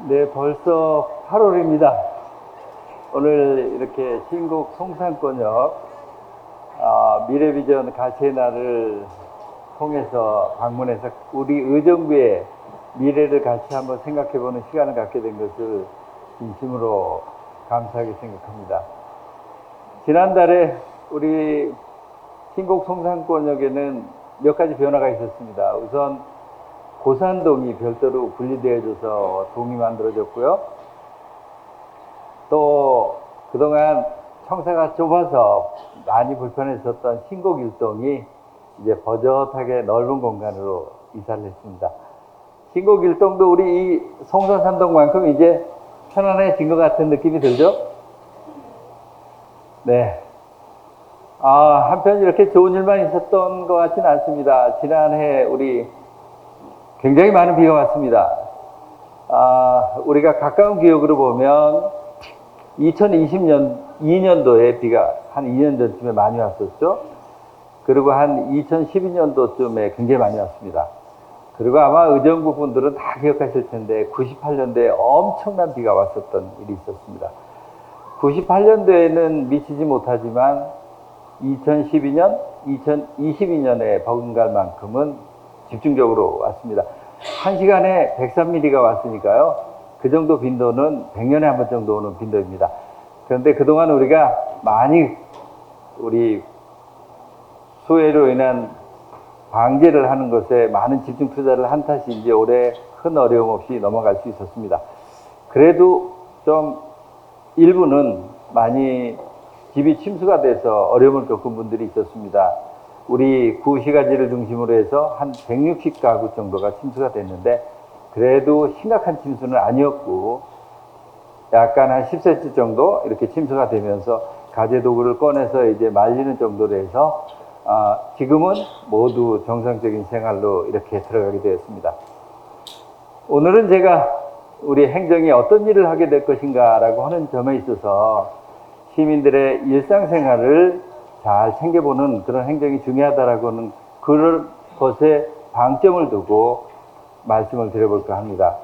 네, 벌써 8월입니다. 오늘 이렇게 신곡 송산권역 미래비전 가치의 날을 통해서 방문해서 우리 의정부의 미래를 같이 한번 생각해보는 시간을 갖게 된 것을 진심으로 감사하게 생각합니다. 지난달에 우리 신곡 송산권역에는 몇 가지 변화가 있었습니다. 우선 고산동이 별도로 분리되어져서 동이 만들어졌고요. 또 그동안 청사가 좁아서 많이 불편했었던 신곡 1동이 이제 버젓하게 넓은 공간으로 이사를 했습니다. 신곡 1동도 우리 이 송산 3동만큼 이제 편안해진 것 같은 느낌이 들죠? 네. 한편 이렇게 좋은 일만 있었던 것 같지는 않습니다. 지난해 우리 굉장히 많은 비가 왔습니다. 우리가 가까운 기억으로 보면 2022년도에 비가 한 2년 전쯤에 많이 왔었죠. 그리고 한 2012년도쯤에 굉장히 많이 왔습니다. 그리고 아마 의정부 분들은 다 기억하실 텐데 98년도에 엄청난 비가 왔었던 일이 있었습니다. 98년도에는 미치지 못하지만 2012년, 2022년에 버금갈 만큼은 집중적으로 왔습니다. 1시간에 103mm가 왔으니까요. 그 정도 빈도는 100년에 한 번 정도 오는 빈도입니다. 그런데 그동안 우리가 많이 우리 수해로 인한 방제를 하는 것에 많은 집중 투자를 한 탓이 이제 올해 큰 어려움 없이 넘어갈 수 있었습니다. 그래도 좀 일부는 많이 집이 침수가 돼서 어려움을 겪은 분들이 있었습니다. 우리 구시가지를 중심으로 해서 한 160가구 정도가 침수가 됐는데 그래도 심각한 침수는 아니었고 약간 한 10cm 정도 이렇게 침수가 되면서 가재 도구를 꺼내서 이제 말리는 정도로 해서 지금은 모두 정상적인 생활로 이렇게 들어가게 되었습니다. 오늘은 제가 우리 행정이 어떤 일을 하게 될 것인가 라고 하는 점에 있어서 시민들의 일상생활을 잘 챙겨보는 그런 행정이 중요하다라고 하는 그런 것에 방점을 두고 말씀을 드려볼까 합니다.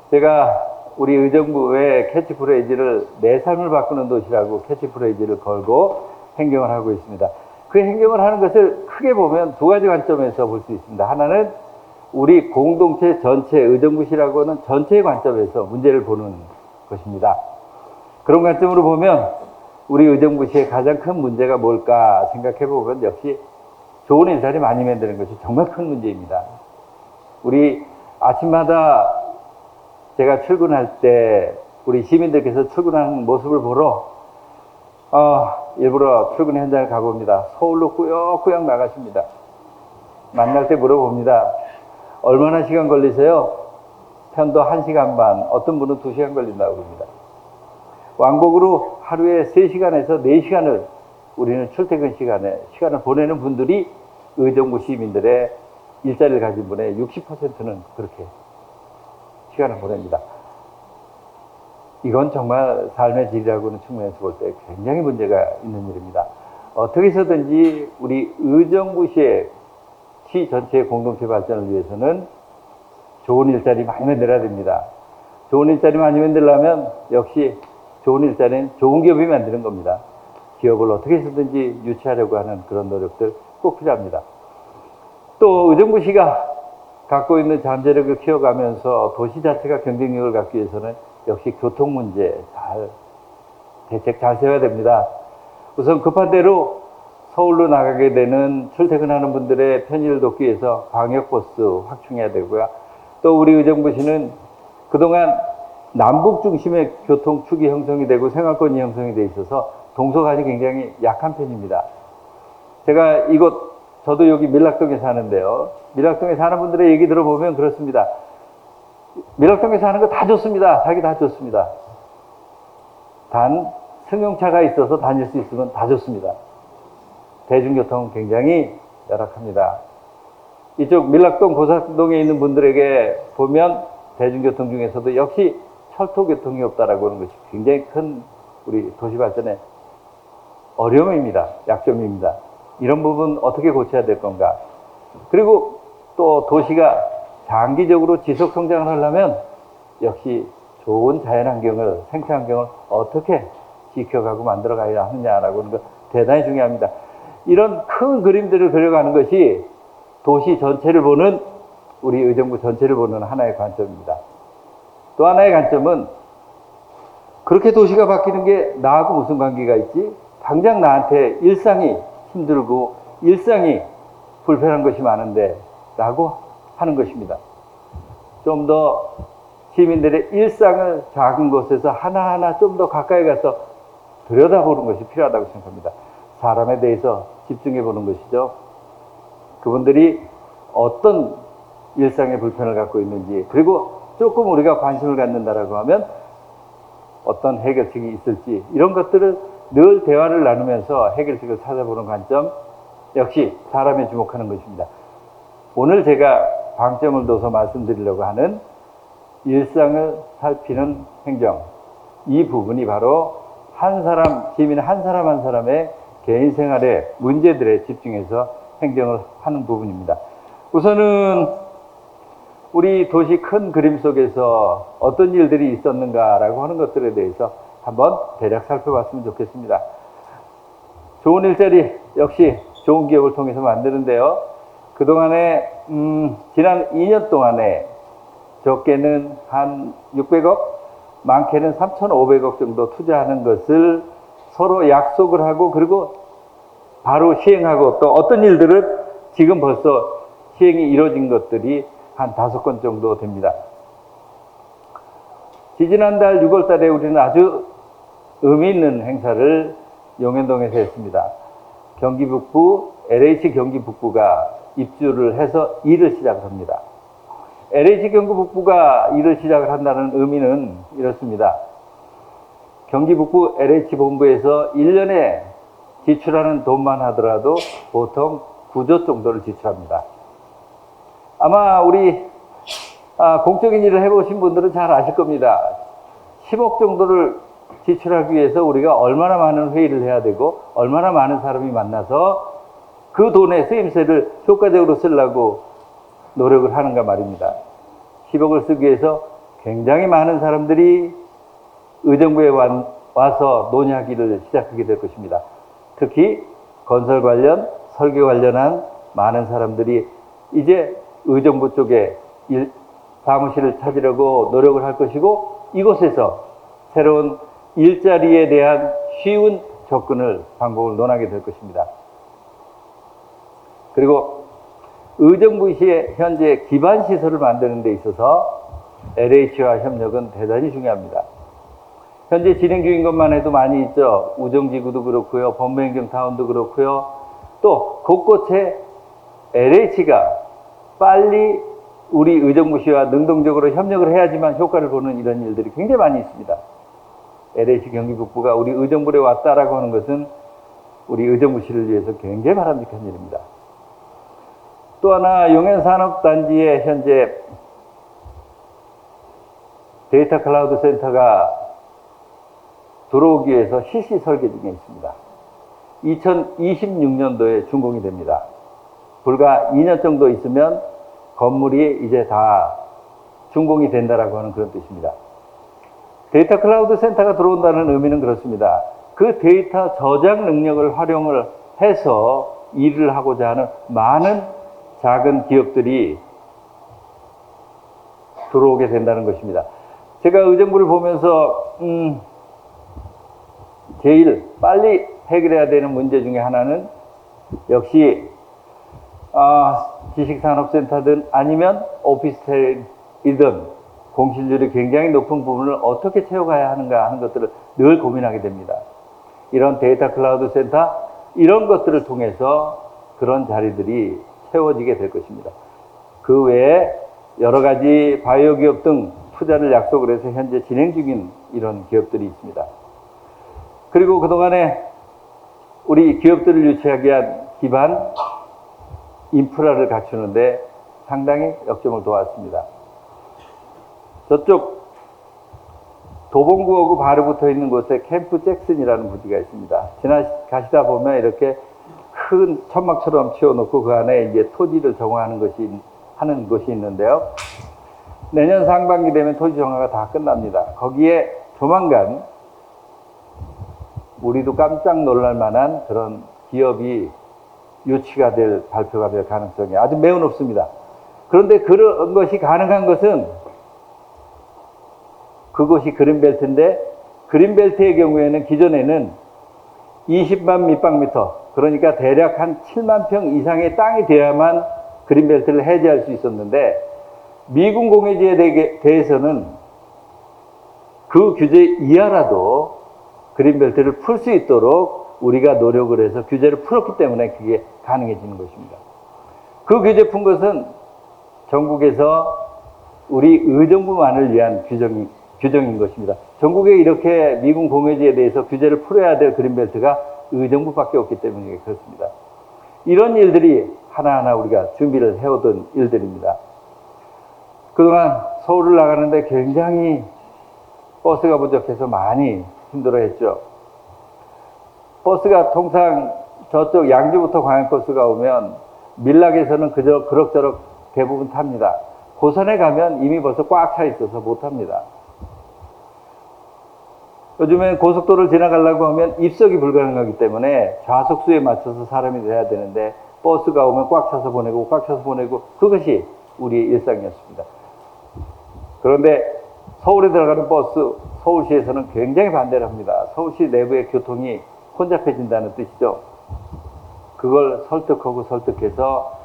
제가 우리 의정부의 캐치프레이즈를 내 삶을 바꾸는 도시라고 캐치프레이즈를 걸고 행정을 하고 있습니다. 그 행정을 하는 것을 크게 보면 두 가지 관점에서 볼 수 있습니다. 하나는 우리 공동체 전체 의정부시라고 하는 전체의 관점에서 문제를 보는 것입니다. 그런 관점으로 보면 우리 의정부시의 가장 큰 문제가 뭘까 생각해 보면 역시 좋은 일자리 많이 만드는 것이 정말 큰 문제입니다. 우리 아침마다 제가 출근할 때 우리 시민들께서 출근하는 모습을 보러 일부러 출근 현장을 가봅니다. 서울로 꾸역꾸역 나가십니다. 만날 때 물어봅니다. 얼마나 시간 걸리세요? 편도 1시간 반, 어떤 분은 2시간 걸린다고 합니다. 왕복으로 하루에 3시간에서 4시간을 우리는 출퇴근 시간을 보내는 분들이 의정부 시민들의 일자리를 가진 분의 60%는 그렇게 시간을 보냅니다. 이건 정말 삶의 질이라고는 측면에서 볼 때 굉장히 문제가 있는 일입니다. 어떻게 해서든지 우리 의정부시의 시 전체의 공동체 발전을 위해서는 좋은 일자리 많이 만들어야 됩니다. 좋은 일자리 많이 만들려면 역시 좋은 일자리는 좋은 기업이 만드는 겁니다. 기업을 어떻게 해서든지 유치하려고 하는 그런 노력들 꼭 필요합니다. 또 의정부시가 갖고 있는 잠재력을 키워가면서 도시 자체가 경쟁력을 갖기 위해서는 역시 교통 문제 대책 잘 세워야 됩니다. 우선 급한 대로 서울로 나가게 되는 출퇴근하는 분들의 편의를 돕기 위해서 광역버스 확충해야 되고요. 또 우리 의정부시는 그동안 남북 중심의 교통축이 형성이 되고 생활권이 형성이 돼 있어서 동서간이 굉장히 약한 편입니다. 제가 저도 여기 밀락동에 사는데요. 밀락동에 사는 분들의 얘기 들어보면 그렇습니다. 밀락동에 사는 거 다 좋습니다. 살기 다 좋습니다. 단 승용차가 있어서 다닐 수 있으면 다 좋습니다. 대중교통은 굉장히 열악합니다. 이쪽 밀락동 고사동에 있는 분들에게 보면 대중교통 중에서도 역시 철도교통이 없다라고 하는 것이 굉장히 큰 우리 도시 발전의 어려움입니다. 약점입니다. 이런 부분 어떻게 고쳐야 될 건가? 그리고 또 도시가 장기적으로 지속 성장을 하려면 역시 좋은 자연환경을, 생태환경을 어떻게 지켜가고 만들어가야 하느냐라고 하는 거 대단히 중요합니다. 이런 큰 그림들을 그려가는 것이 도시 전체를 보는, 우리 의정부 전체를 보는 하나의 관점입니다. 또 하나의 관점은 그렇게 도시가 바뀌는 게 나하고 무슨 관계가 있지? 당장 나한테 일상이 힘들고 일상이 불편한 것이 많은데 라고 하는 것입니다. 좀 더 시민들의 일상을 작은 곳에서 하나하나 좀 더 가까이 가서 들여다보는 것이 필요하다고 생각합니다. 사람에 대해서 집중해 보는 것이죠. 그분들이 어떤 일상의 불편을 갖고 있는지, 그리고 조금 우리가 관심을 갖는다라고 하면 어떤 해결책이 있을지, 이런 것들을 늘 대화를 나누면서 해결책을 찾아보는 관점, 역시 사람에 주목하는 것입니다. 오늘 제가 방점을 둬서 말씀드리려고 하는 일상을 살피는 행정, 이 부분이 바로 한 사람, 시민 한 사람 한 사람의 개인 생활의 문제들에 집중해서 행정을 하는 부분입니다. 우선은 우리 도시 큰 그림 속에서 어떤 일들이 있었는가라고 하는 것들에 대해서 한번 대략 살펴봤으면 좋겠습니다. 좋은 일자리 역시 좋은 기업을 통해서 만드는데요. 그동안에 지난 2년 동안에 적게는 한 600억, 많게는 3,500억 정도 투자하는 것을 서로 약속을 하고, 그리고 바로 시행하고, 또 어떤 일들은 지금 벌써 시행이 이루어진 것들이 한 5건 정도 됩니다. 지지난달 6월 달에 우리는 아주 의미 있는 행사를 용현동에서 했습니다. 경기 북부, LH 경기 북부가 입주를 해서 일을 시작을 합니다. LH 경기 북부가 일을 시작을 한다는 의미는 이렇습니다. 경기 북부 LH 본부에서 1년에 지출하는 돈만 하더라도 보통 9조 정도를 지출합니다. 아마 우리 공적인 일을 해보신 분들은 잘 아실 겁니다. 10억 정도를 지출하기 위해서 우리가 얼마나 많은 회의를 해야 되고 얼마나 많은 사람이 만나서 그 돈의 쓰임새를 효과적으로 쓰려고 노력을 하는가 말입니다. 10억을 쓰기 위해서 굉장히 많은 사람들이 의정부에 와서 논의하기를 시작하게 될 것입니다. 특히 건설 관련, 설계 관련한 많은 사람들이 이제 의정부 쪽에 사무실을 찾으려고 노력을 할 것이고, 이곳에서 새로운 일자리에 대한 쉬운 접근을, 방법을 논하게 될 것입니다. 그리고 의정부시의 현재 기반시설을 만드는 데 있어서 LH와 협력은 대단히 중요합니다. 현재 진행 중인 것만 해도 많이 있죠. 우정지구도 그렇고요, 법무행정타운도 그렇고요. 또 곳곳에 LH가 빨리 우리 의정부시와 능동적으로 협력을 해야지만 효과를 보는 이런 일들이 굉장히 많이 있습니다. LH 경기북부가 우리 의정부에 왔다라고 하는 것은 우리 의정부시를 위해서 굉장히 바람직한 일입니다. 또 하나, 용현산업단지에 현재 데이터 클라우드 센터가 들어오기 위해서 실시 설계 중에 있습니다. 2026년도에 준공이 됩니다. 불과 2년 정도 있으면 건물이 이제 다 준공이 된다라고 하는 그런 뜻입니다. 데이터 클라우드 센터가 들어온다는 의미는 그렇습니다. 그 데이터 저장 능력을 활용을 해서 일을 하고자 하는 많은 작은 기업들이 들어오게 된다는 것입니다. 제가 의정부를 보면서 제일 빨리 해결해야 되는 문제 중에 하나는 역시 지식산업센터든 아니면 오피스텔이든 공실률이 굉장히 높은 부분을 어떻게 채워가야 하는가 하는 것들을 늘 고민하게 됩니다. 이런 데이터 클라우드 센터, 이런 것들을 통해서 그런 자리들이 채워지게 될 것입니다. 그 외에 여러 가지 바이오 기업 등 투자를 약속을 해서 현재 진행 중인 이런 기업들이 있습니다. 그리고 그동안에 우리 기업들을 유치하기 위한 기반 인프라를 갖추는데 상당히 역점을 두었습니다. 저쪽 도봉구하고 바로 붙어 있는 곳에 캠프 잭슨이라는 부지가 있습니다. 지나가시다 보면 이렇게 큰 천막처럼 치워놓고 그 안에 이제 토지를 정화하는 것이 있는데요. 내년 상반기 되면 토지 정화가 다 끝납니다. 거기에 조만간 우리도 깜짝 놀랄 만한 그런 기업이 유치가 될, 발표가 될 가능성이 아주 매우 높습니다. 그런데 그런 것이 가능한 것은 그것이 그린벨트인데, 그린벨트의 경우에는 기존에는 20만 밑방미터, 그러니까 대략 한 7만 평 이상의 땅이 돼야만 그린벨트를 해제할 수 있었는데, 미군 공해지에 대해서는 그 규제 이하라도 그린벨트를 풀 수 있도록 우리가 노력을 해서 규제를 풀었기 때문에 그게 가능해지는 것입니다. 그 규제 푼 것은 전국에서 우리 의정부만을 위한 규정인 것입니다. 전국에 이렇게 미군 공해지에 대해서 규제를 풀어야 될 그린벨트가 의정부밖에 없기 때문에 그렇습니다. 이런 일들이 하나하나 우리가 준비를 해오던 일들입니다. 그동안 서울을 나가는데 굉장히 버스가 부족해서 많이 힘들어했죠. 버스가 통상 저쪽 양주부터 광양버스가 오면 밀락에서는 그저 그럭저럭 대부분 탑니다. 고선에 가면 이미 벌써 꽉 차 있어서 못 탑니다. 요즘엔 고속도로를 지나가려고 하면 입석이 불가능하기 때문에 좌석수에 맞춰서 사람이 돼야 되는데, 버스가 오면 꽉 차서 보내고 꽉 차서 보내고, 그것이 우리의 일상이었습니다. 그런데 서울에 들어가는 버스, 서울시에서는 굉장히 반대를 합니다. 서울시 내부의 교통이 혼잡해진다는 뜻이죠. 그걸 설득해서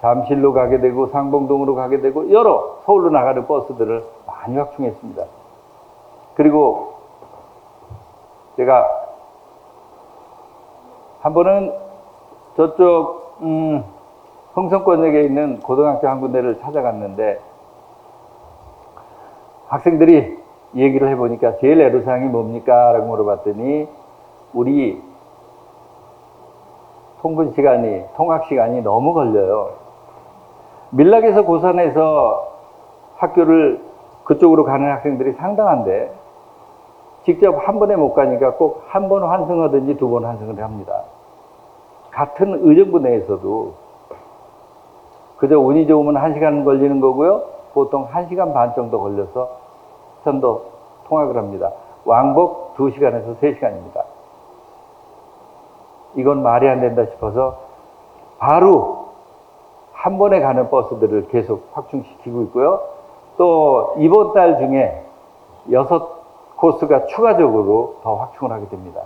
잠실로 가게 되고 상봉동으로 가게 되고 여러 서울로 나가는 버스들을 많이 확충했습니다. 그리고 제가 한 번은 저쪽 흥성권역에 있는 고등학교 한 군데를 찾아갔는데, 학생들이 얘기를 해보니까 제일 애로사항이 뭡니까? 라고 물어봤더니 우리 통학 시간이 너무 걸려요. 밀락에서 고산에서 학교를 그쪽으로 가는 학생들이 상당한데 직접 한 번에 못 가니까 꼭 한 번 환승하든지 두 번 환승을 합니다. 같은 의정부 내에서도 그저 운이 좋으면 1시간 걸리는 거고요. 보통 1시간 반 정도 걸려서 편도 통학을 합니다. 왕복 2시간에서 3시간입니다. 이건 말이 안 된다 싶어서 바로 한 번에 가는 버스들을 계속 확충시키고 있고요. 또 이번 달 중에 6코스가 추가적으로 더 확충을 하게 됩니다.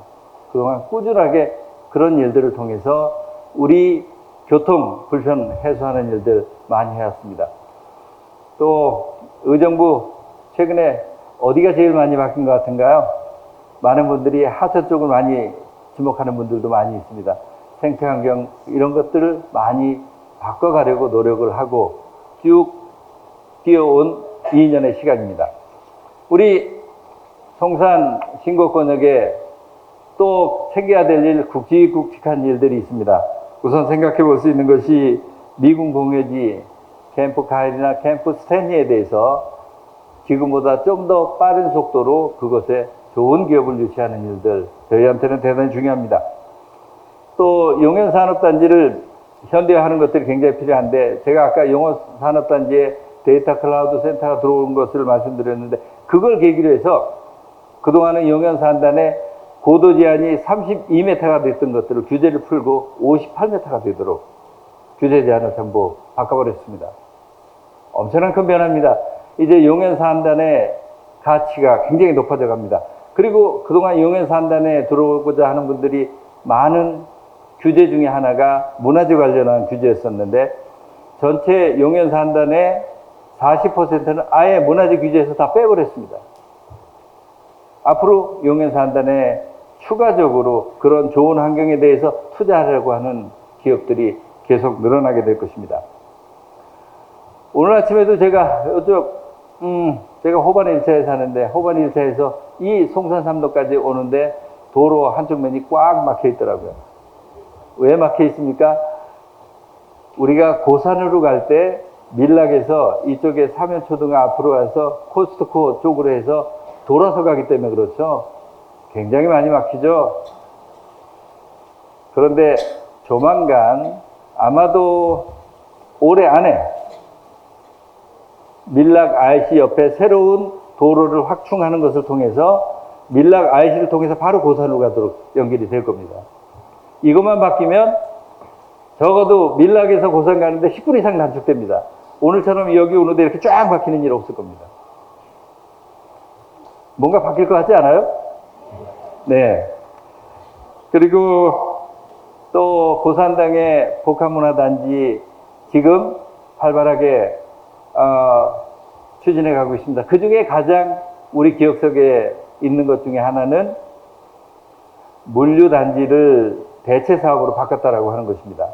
그동안 꾸준하게 그런 일들을 통해서 우리 교통 불편 해소하는 일들 많이 해왔습니다. 또 의정부 최근에 어디가 제일 많이 바뀐 것 같은가요? 많은 분들이 하천 쪽을 많이 지목하는 분들도 많이 있습니다. 생태환경 이런 것들을 많이 바꿔가려고 노력을 하고 쭉 뛰어온 2년의 시간입니다. 우리 송산 신곡권역에 또 챙겨야 될 일, 굵직굵직한 일들이 있습니다. 우선 생각해 볼 수 있는 것이 미군 공여지 캠프 가일이나 캠프 스탠리에 대해서 지금보다 좀 더 빠른 속도로 그것에 좋은 기업을 유치하는 일들, 저희한테는 대단히 중요합니다. 또 용현산업단지를 현대화하는 것들이 굉장히 필요한데, 제가 아까 용현산업단지에 데이터 클라우드 센터가 들어온 것을 말씀드렸는데, 그걸 계기로 해서 그동안은 용현산단에 고도 제한이 32m가 됐던 것들을 규제를 풀고 58m가 되도록 규제 제한을 전부 바꿔버렸습니다. 엄청난 큰 변화입니다. 이제 용현산단의 가치가 굉장히 높아져 갑니다. 그리고 그동안 용현산단에 들어오고자 하는 분들이 많은 규제 중에 하나가 문화재 관련한 규제였었는데, 전체 용현산단의 40%는 아예 문화재 규제에서 다 빼버렸습니다. 앞으로 용현산단에 추가적으로 그런 좋은 환경에 대해서 투자하려고 하는 기업들이 계속 늘어나게 될 것입니다. 오늘 아침에도 제가 제가 호반 1차에 사는데, 호반 1차에서 이 송산 3도까지 오는데 도로 한쪽 면이 꽉 막혀 있더라고요. 왜 막혀 있습니까? 우리가 고산으로 갈 때 밀락에서 이쪽에 사면초등 앞으로 와서 코스트코 쪽으로 해서 돌아서 가기 때문에 그렇죠. 굉장히 많이 막히죠. 그런데 조만간 아마도 올해 안에 밀락 IC 옆에 새로운 도로를 확충하는 것을 통해서 밀락 IC를 통해서 바로 고산으로 가도록 연결이 될 겁니다. 이것만 바뀌면 적어도 밀락에서 고산 가는데 10분 이상 단축됩니다. 오늘처럼 여기 오는데 이렇게 쫙 바뀌는 일 없을 겁니다. 뭔가 바뀔 것 같지 않아요? 네. 그리고 또 고산당의 복합문화단지 지금 활발하게 추진해 가고 있습니다. 그 중에 가장 우리 기억 속에 있는 것 중에 하나는 물류단지를 대체 사업으로 바꿨다라고 하는 것입니다.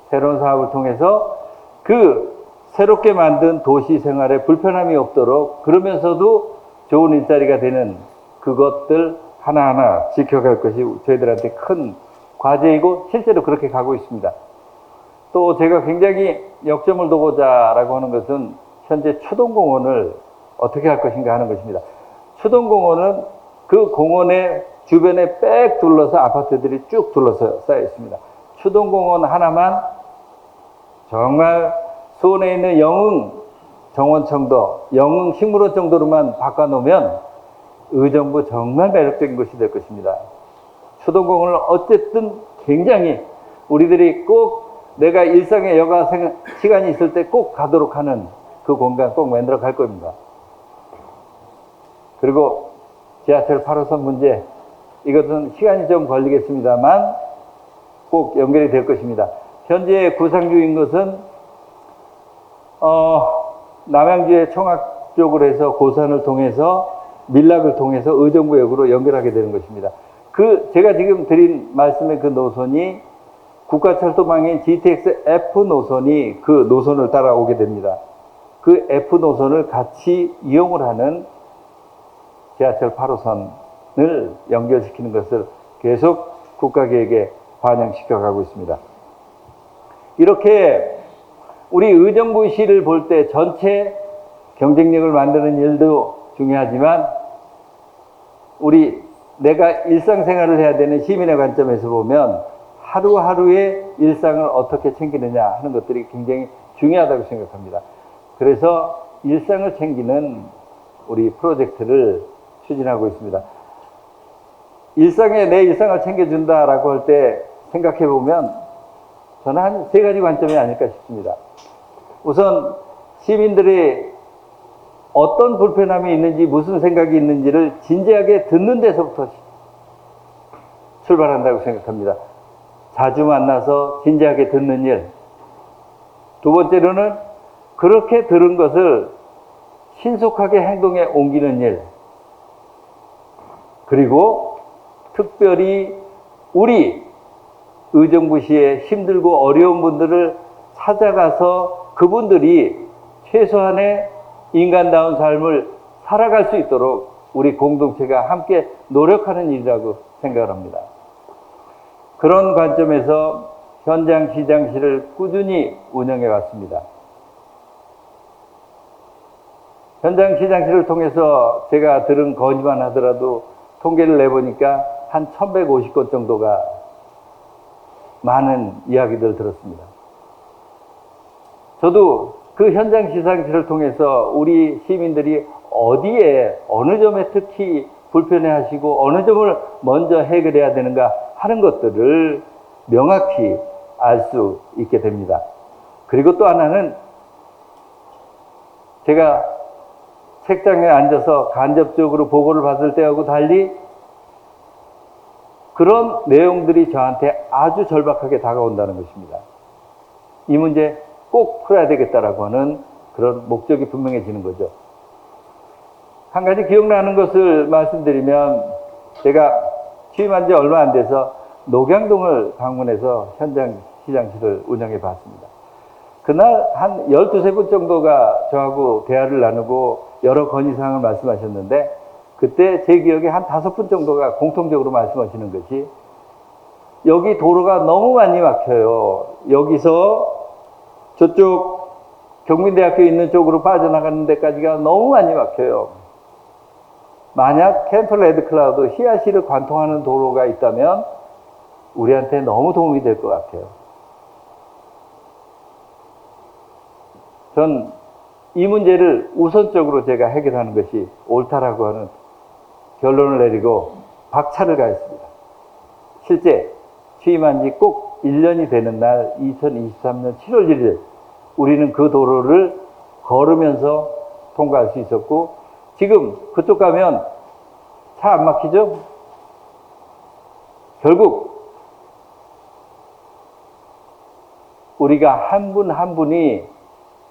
새로운 사업을 통해서 그 새롭게 만든 도시 생활에 불편함이 없도록 그러면서도 좋은 일자리가 되는 그것들 하나하나 지켜갈 것이 저희들한테 큰 과제이고 실제로 그렇게 가고 있습니다. 또 제가 굉장히 역점을 두고자라고 하는 것은 현재 추동공원을 어떻게 할 것인가 하는 것입니다. 추동공원은 그 공원의 주변에 빽 둘러서 아파트들이 쭉 둘러서 쌓여 있습니다. 추동공원 하나만 정말 수원에 있는 영흥 정원청도, 영흥 식물원 정도로만 바꿔놓으면 의정부 정말 매력적인 곳이 될 것입니다. 추동공원을 어쨌든 굉장히 우리들이 꼭 내가 일상의 여가 시간이 있을 때 꼭 가도록 하는 그 공간 꼭 만들어 갈 겁니다. 그리고 지하철 8호선 문제, 이것은 시간이 좀 걸리겠습니다만 꼭 연결이 될 것입니다. 현재 구상 중인 것은 남양주의 청학 쪽으로 해서 고산을 통해서 밀락을 통해서 의정부역으로 연결하게 되는 것입니다. 제가 지금 드린 말씀의 그 노선이 국가철도망인 GTX F 노선이 그 노선을 따라오게 됩니다. 그 F 노선을 같이 이용을 하는 지하철 8호선을 연결시키는 것을 계속 국가계획에 반영시켜 가고 있습니다. 이렇게 우리 의정부시를 볼 때 전체 경쟁력을 만드는 일도 중요하지만 내가 일상생활을 해야 되는 시민의 관점에서 보면 하루하루의 일상을 어떻게 챙기느냐 하는 것들이 굉장히 중요하다고 생각합니다. 그래서 일상을 챙기는 우리 프로젝트를 추진하고 있습니다. 내 일상을 챙겨준다라고 할 때 생각해 보면 저는 한 3가지 관점이 아닐까 싶습니다. 우선 시민들이 어떤 불편함이 있는지 무슨 생각이 있는지를 진지하게 듣는 데서부터 출발한다고 생각합니다. 자주 만나서 진지하게 듣는 일. 두 번째로는 그렇게 들은 것을 신속하게 행동에 옮기는 일. 그리고 특별히 우리 의정부시의 힘들고 어려운 분들을 찾아가서 그분들이 최소한의 인간다운 삶을 살아갈 수 있도록 우리 공동체가 함께 노력하는 일이라고 생각을 합니다. 그런 관점에서 현장 시장실을 꾸준히 운영해 왔습니다. 현장 시장실을 통해서 제가 들은 건의만 하더라도 통계를 내보니까 한 1150건 정도가 많은 이야기들을 들었습니다. 저도 그 현장 시장실을 통해서 우리 시민들이 어디에 어느 점에 특히 불편해하시고 어느 점을 먼저 해결해야 되는가 하는 것들을 명확히 알 수 있게 됩니다. 그리고 또 하나는 제가 책장에 앉아서 간접적으로 보고를 받을 때하고 달리 그런 내용들이 저한테 아주 절박하게 다가온다는 것입니다. 이 문제 꼭 풀어야 되겠다라고 하는 그런 목적이 분명해지는 거죠. 한 가지 기억나는 것을 말씀드리면 제가 취임한 지 얼마 안 돼서 녹양동을 방문해서 현장 시장실을 운영해 봤습니다. 그날 한 12분 정도가 저하고 대화를 나누고 여러 건의사항을 말씀하셨는데 그때 제 기억에 한 5분 정도가 공통적으로 말씀하시는 것이 여기 도로가 너무 많이 막혀요. 여기서 저쪽 경민대학교 있는 쪽으로 빠져나가는 데까지가 너무 많이 막혀요. 만약 캠프 레드클라우드 희야시를 관통하는 도로가 있다면 우리한테 너무 도움이 될 것 같아요. 전 이 문제를 우선적으로 제가 해결하는 것이 옳다라고 하는 결론을 내리고 박차를 가했습니다. 실제 취임한 지 꼭 1년이 되는 날 2023년 7월 1일 우리는 그 도로를 걸으면서 통과할 수 있었고, 지금 그쪽 가면 차 안 막히죠? 결국 우리가 한 분 한 분이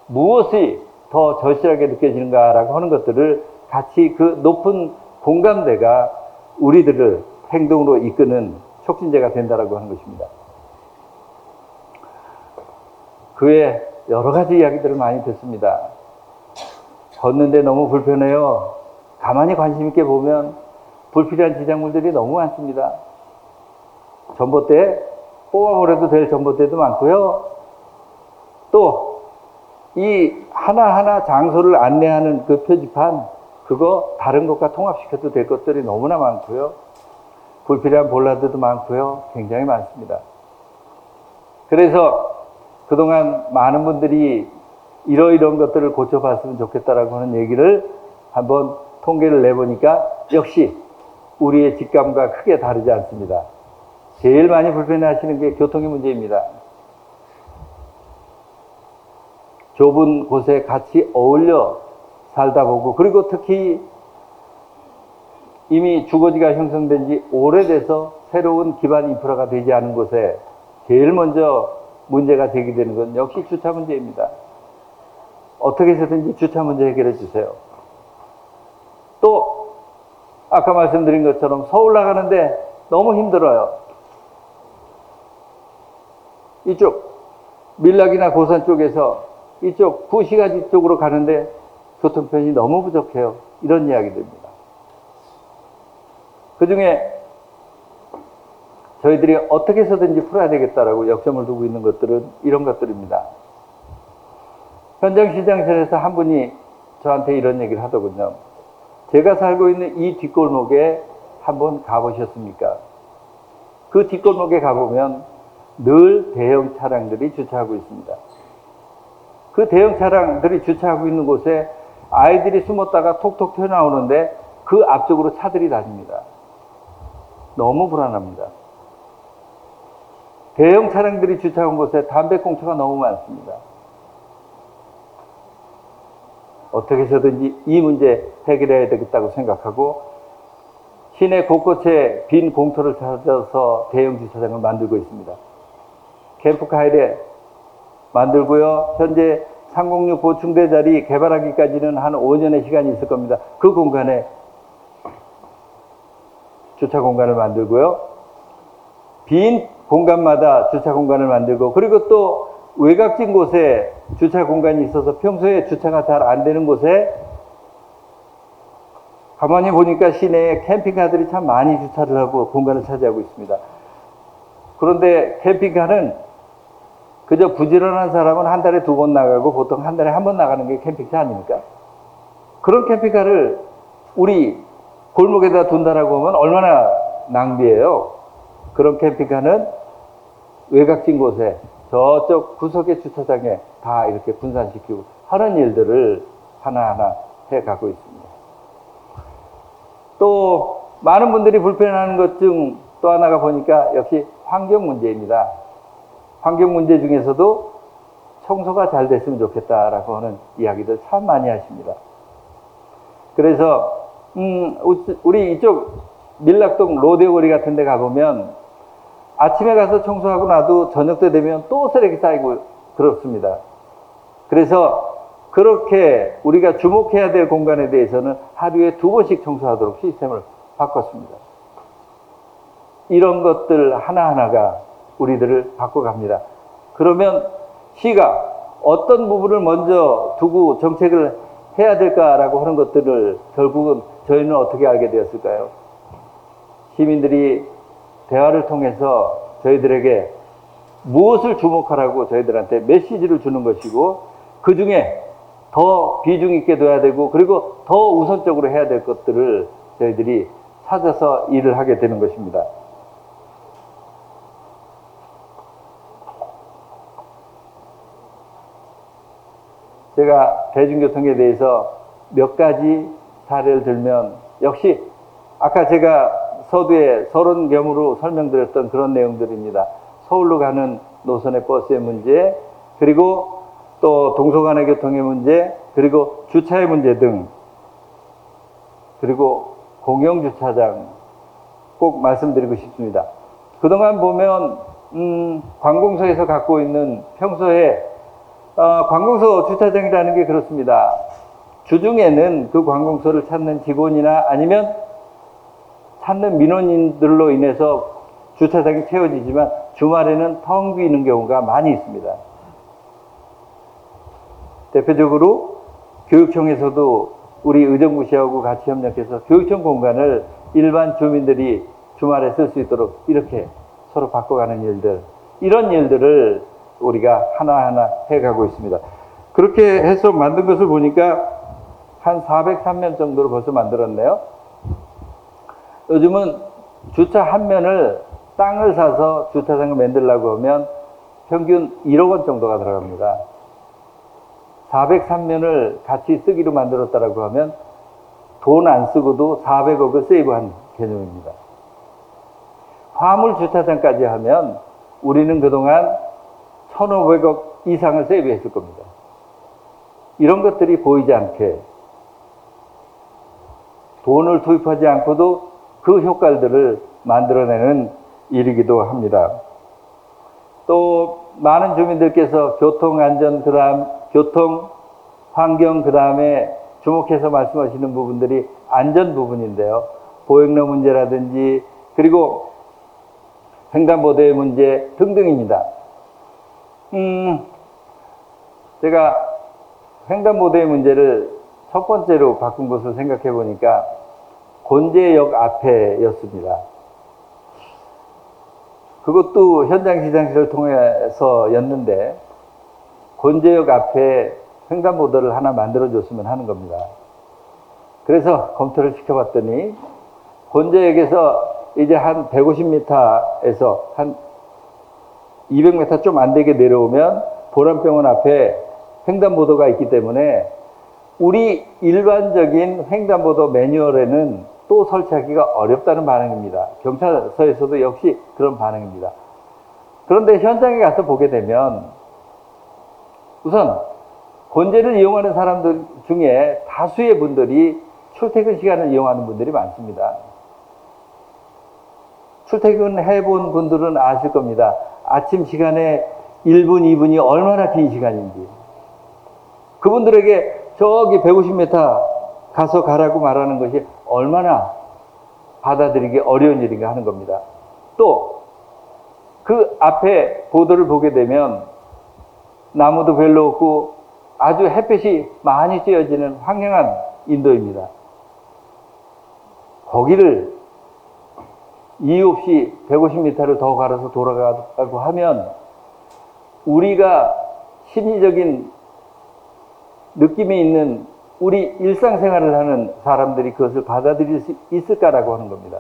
무엇이 더 절실하게 느껴지는가라고 하는 것들을 같이 그 높은 공감대가 우리들을 행동으로 이끄는 촉진제가 된다라고 하는 것입니다. 그 외에 여러 가지 이야기들을 많이 듣습니다. 걷는데 너무 불편해요. 가만히 관심 있게 보면 불필요한 지장물들이 너무 많습니다. 전봇대 뽑아버려도 될 전봇대도 많고요. 또 이 하나하나 장소를 안내하는 그 표지판, 그거 다른 것과 통합시켜도 될 것들이 너무나 많고요. 불필요한 볼라드도 많고요. 굉장히 많습니다. 그래서 그동안 많은 분들이 이러이러한 것들을 고쳐봤으면 좋겠다라고 하는 얘기를 한번 통계를 내보니까 역시 우리의 직감과 크게 다르지 않습니다. 제일 많이 불편해하시는 게 교통의 문제입니다. 좁은 곳에 같이 어울려 살다 보고, 그리고 특히 이미 주거지가 형성된 지 오래돼서 새로운 기반 인프라가 되지 않은 곳에 제일 먼저 문제가 제기되는 건 역시 주차 문제입니다. 어떻게 해서든지 주차 문제 해결해 주세요. 또 아까 말씀드린 것처럼 서울 나가는데 너무 힘들어요. 이쪽 밀락이나 고산 쪽에서 이쪽 구시가지 쪽으로 가는데 교통편이 너무 부족해요. 이런 이야기들입니다. 그 중에 저희들이 어떻게 해서든지 풀어야 되겠다라고 역점을 두고 있는 것들은 이런 것들입니다. 현장 시장실에서 한 분이 저한테 이런 얘기를 하더군요. 제가 살고 있는 이 뒷골목에 한번 가보셨습니까? 그 뒷골목에 가보면 늘 대형 차량들이 주차하고 있습니다. 그 대형 차량들이 주차하고 있는 곳에 아이들이 숨었다가 톡톡 튀어나오는데 그 앞쪽으로 차들이 다닙니다. 너무 불안합니다. 대형 차량들이 주차한 곳에 담배꽁초가 너무 많습니다. 어떻게 해서든지 이 문제 해결해야 되겠다고 생각하고 시내 곳곳에 빈 공터를 찾아서 대형 주차장을 만들고 있습니다. 캠프카일에 만들고요. 현재 306 보충대 자리 개발하기까지는 한 5년의 시간이 있을 겁니다. 그 공간에 주차 공간을 만들고요. 빈 공간마다 주차 공간을 만들고, 그리고 또 외곽진 곳에 주차 공간이 있어서 평소에 주차가 잘 안 되는 곳에 가만히 보니까 시내에 캠핑카들이 참 많이 주차를 하고 공간을 차지하고 있습니다. 그런데 캠핑카는 그저 부지런한 사람은 한 달에 2번 나가고 보통 한 달에 1번 나가는 게 캠핑카 아닙니까? 그런 캠핑카를 우리 골목에다 둔다라고 하면 얼마나 낭비예요. 그런 캠핑카는 외곽진 곳에 저쪽 구석의 주차장에 다 이렇게 분산시키고 하는 일들을 하나하나 해가고 있습니다. 또 많은 분들이 불편해하는 것 중 또 하나가 보니까 역시 환경 문제입니다. 환경 문제 중에서도 청소가 잘 됐으면 좋겠다라고 하는 이야기들 참 많이 하십니다. 그래서 우리 이쪽 밀락동 로데오거리 같은 데 가보면 아침에 가서 청소하고 나도 저녁 때 되면 또 쓰레기 쌓이고 그렇습니다. 그래서 그렇게 우리가 주목해야 될 공간에 대해서는 하루에 2번씩 청소하도록 시스템을 바꿨습니다. 이런 것들 하나하나가 우리들을 바꿔갑니다. 그러면 시가 어떤 부분을 먼저 두고 정책을 해야 될까라고 하는 것들을 결국은 저희는 어떻게 알게 되었을까요? 시민들이 대화를 통해서 저희들에게 무엇을 주목하라고 저희들한테 메시지를 주는 것이고, 그 중에 더 비중 있게 둬야 되고, 그리고 더 우선적으로 해야 될 것들을 저희들이 찾아서 일을 하게 되는 것입니다. 제가 대중교통에 대해서 몇 가지 사례를 들면 역시 아까 제가 서두에 서론겸으로 설명드렸던 그런 내용들입니다. 서울로 가는 노선의 버스의 문제, 그리고 또 동서간의 교통의 문제, 그리고 주차의 문제 등, 그리고 공영주차장 꼭 말씀드리고 싶습니다. 그동안 보면 관공서에서 갖고 있는 평소에 관공서 주차장이라는 게 그렇습니다. 주중에는 그 관공서를 찾는 직원이나 아니면 찾는 민원인들로 인해서 주차장이 채워지지만 주말에는 텅 비는 경우가 많이 있습니다. 대표적으로 교육청에서도 우리 의정부시하고 같이 협력해서 교육청 공간을 일반 주민들이 주말에 쓸 수 있도록 이렇게 서로 바꿔가는 일들, 이런 일들을 우리가 하나하나 해가고 있습니다. 그렇게 해서 만든 것을 보니까 한 403면 정도로 벌써 만들었네요. 요즘은 주차 한 면을 땅을 사서 주차장을 만들려고 하면 평균 1억 원 정도가 들어갑니다. 403면을 같이 쓰기로 만들었다라고 하면 돈 안 쓰고도 400억을 세이브한 개념입니다. 화물 주차장까지 하면 우리는 그동안 1,500억 이상을 세이브했을 겁니다. 이런 것들이 보이지 않게 돈을 투입하지 않고도 그 효과들을 만들어내는 일이기도 합니다. 또 많은 주민들께서 교통안전, 그다음 교통 환경, 그다음에 주목해서 말씀하시는 부분들이 안전 부분인데요. 보행로 문제라든지 그리고 횡단보도의 문제 등등입니다. 제가 횡단보도의 문제를 첫 번째로 바꾼 것을 생각해 보니까 곤제역 앞에였습니다. 그것도 현장 시상식을 통해서였는데 곤제역 앞에 횡단보도를 하나 만들어줬으면 하는 겁니다. 그래서 검토를 시켜봤더니 곤제역에서 이제 한 150m에서 한 200m 좀 안 되게 내려오면 보람병원 앞에 횡단보도가 있기 때문에 우리 일반적인 횡단보도 매뉴얼에는 또 설치하기가 어렵다는 반응입니다. 경찰서에서도 역시 그런 반응입니다. 그런데 현장에 가서 보게 되면 우선 곤제를 이용하는 사람들 중에 다수의 분들이 출퇴근 시간을 이용하는 분들이 많습니다. 출퇴근해본 분들은 아실 겁니다. 아침 시간에 1분, 2분이 얼마나 긴 시간인지. 그분들에게 저기 150m 가서 가라고 말하는 것이 얼마나 받아들이기 어려운 일인가 하는 겁니다. 또 그 앞에 보도를 보게 되면 나무도 별로 없고 아주 햇빛이 많이 쬐어지는 황량한 인도입니다. 거기를 이유 없이 150m를 더 걸어서 돌아가고 하면 우리가 심리적인 느낌이 있는 우리 일상생활을 하는 사람들이 그것을 받아들일 수 있을까라고 하는 겁니다.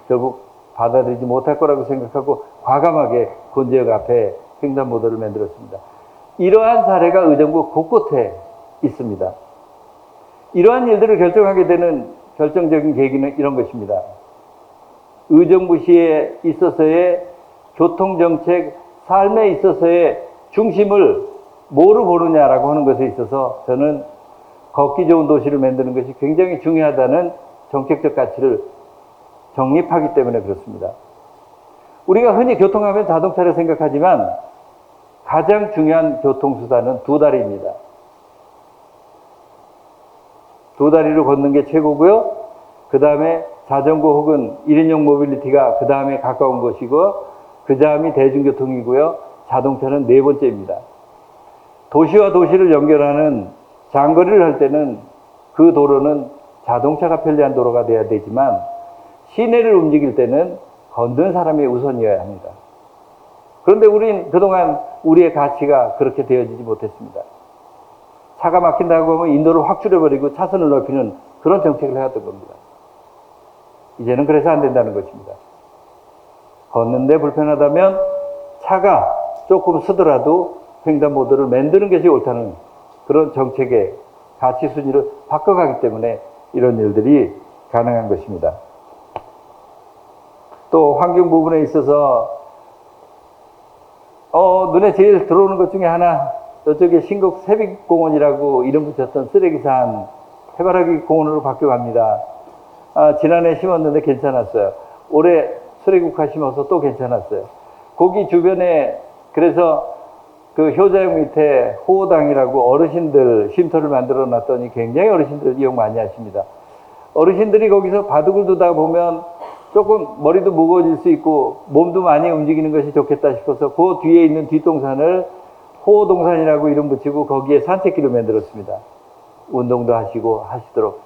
결국 받아들이지 못할 거라고 생각하고 과감하게 곤제역 앞에 횡단보도를 만들었습니다. 이러한 사례가 의정부 곳곳에 있습니다. 이러한 일들을 결정하게 되는 결정적인 계기는 이런 것입니다. 의정부시에 있어서의 교통정책, 삶에 있어서의 중심을 뭐로 보느냐라고 하는 것에 있어서 저는 걷기 좋은 도시를 만드는 것이 굉장히 중요하다는 정책적 가치를 정립하기 때문에 그렇습니다. 우리가 흔히 교통하면 자동차를 생각하지만 가장 중요한 교통수단은 두 다리입니다. 두 다리로 걷는 게 최고고요. 그 다음에 자전거 혹은 1인용 모빌리티가 그 다음에 가까운 것이고 그 다음이 대중교통이고요. 자동차는 네 번째입니다. 도시와 도시를 연결하는 장거리를 할 때는 그 도로는 자동차가 편리한 도로가 돼야 되지만 시내를 움직일 때는 걷는 사람이 우선이어야 합니다. 그런데 우린 그동안 우리의 가치가 그렇게 되어지지 못했습니다. 차가 막힌다고 하면 인도를 확 줄여버리고 차선을 넓히는 그런 정책을 해왔던 겁니다. 이제는 그래서 안 된다는 것입니다. 걷는데 불편하다면 차가 조금 서더라도 횡단보도를 만드는 것이 옳다는 그런 정책의 가치 순위를 바꿔가기 때문에 이런 일들이 가능한 것입니다. 또 환경 부분에 있어서 눈에 제일 들어오는 것 중에 하나, 저쪽에 신곡 세빛공원이라고 이름 붙였던 쓰레기산 해바라기 공원으로 바뀌어갑니다. 지난해 심었는데 괜찮았어요. 올해 수레국화 심어서 또 괜찮았어요. 거기 주변에 그래서 그 효자역 밑에 호호당이라고 어르신들 쉼터를 만들어 놨더니 굉장히 어르신들 이용 많이 하십니다. 어르신들이 거기서 바둑을 두다 보면 조금 머리도 무거워질 수 있고 몸도 많이 움직이는 것이 좋겠다 싶어서 그 뒤에 있는 뒷동산을 호호동산이라고 이름 붙이고 거기에 산책길을 만들었습니다. 운동도 하시고 하시도록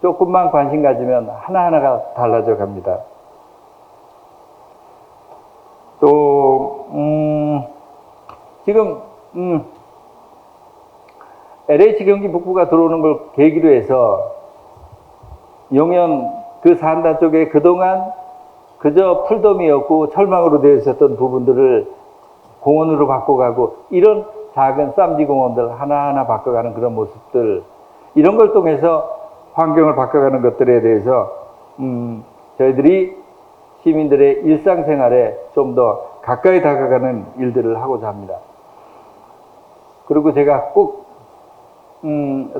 조금만 관심 가지면 하나하나가 달라져 갑니다. 또 지금 LH 경기 북부가 들어오는 걸 계기로 해서 용현 그 산다 쪽에 그동안 그저 풀더미였고 철망으로 되어 있었던 부분들을 공원으로 바꿔가고 이런 작은 쌈지 공원들 하나하나 바꿔가는 그런 모습들, 이런 걸 통해서 환경을 바꿔가는 것들에 대해서 저희들이 시민들의 일상생활에 좀 더 가까이 다가가는 일들을 하고자 합니다. 그리고 제가 꼭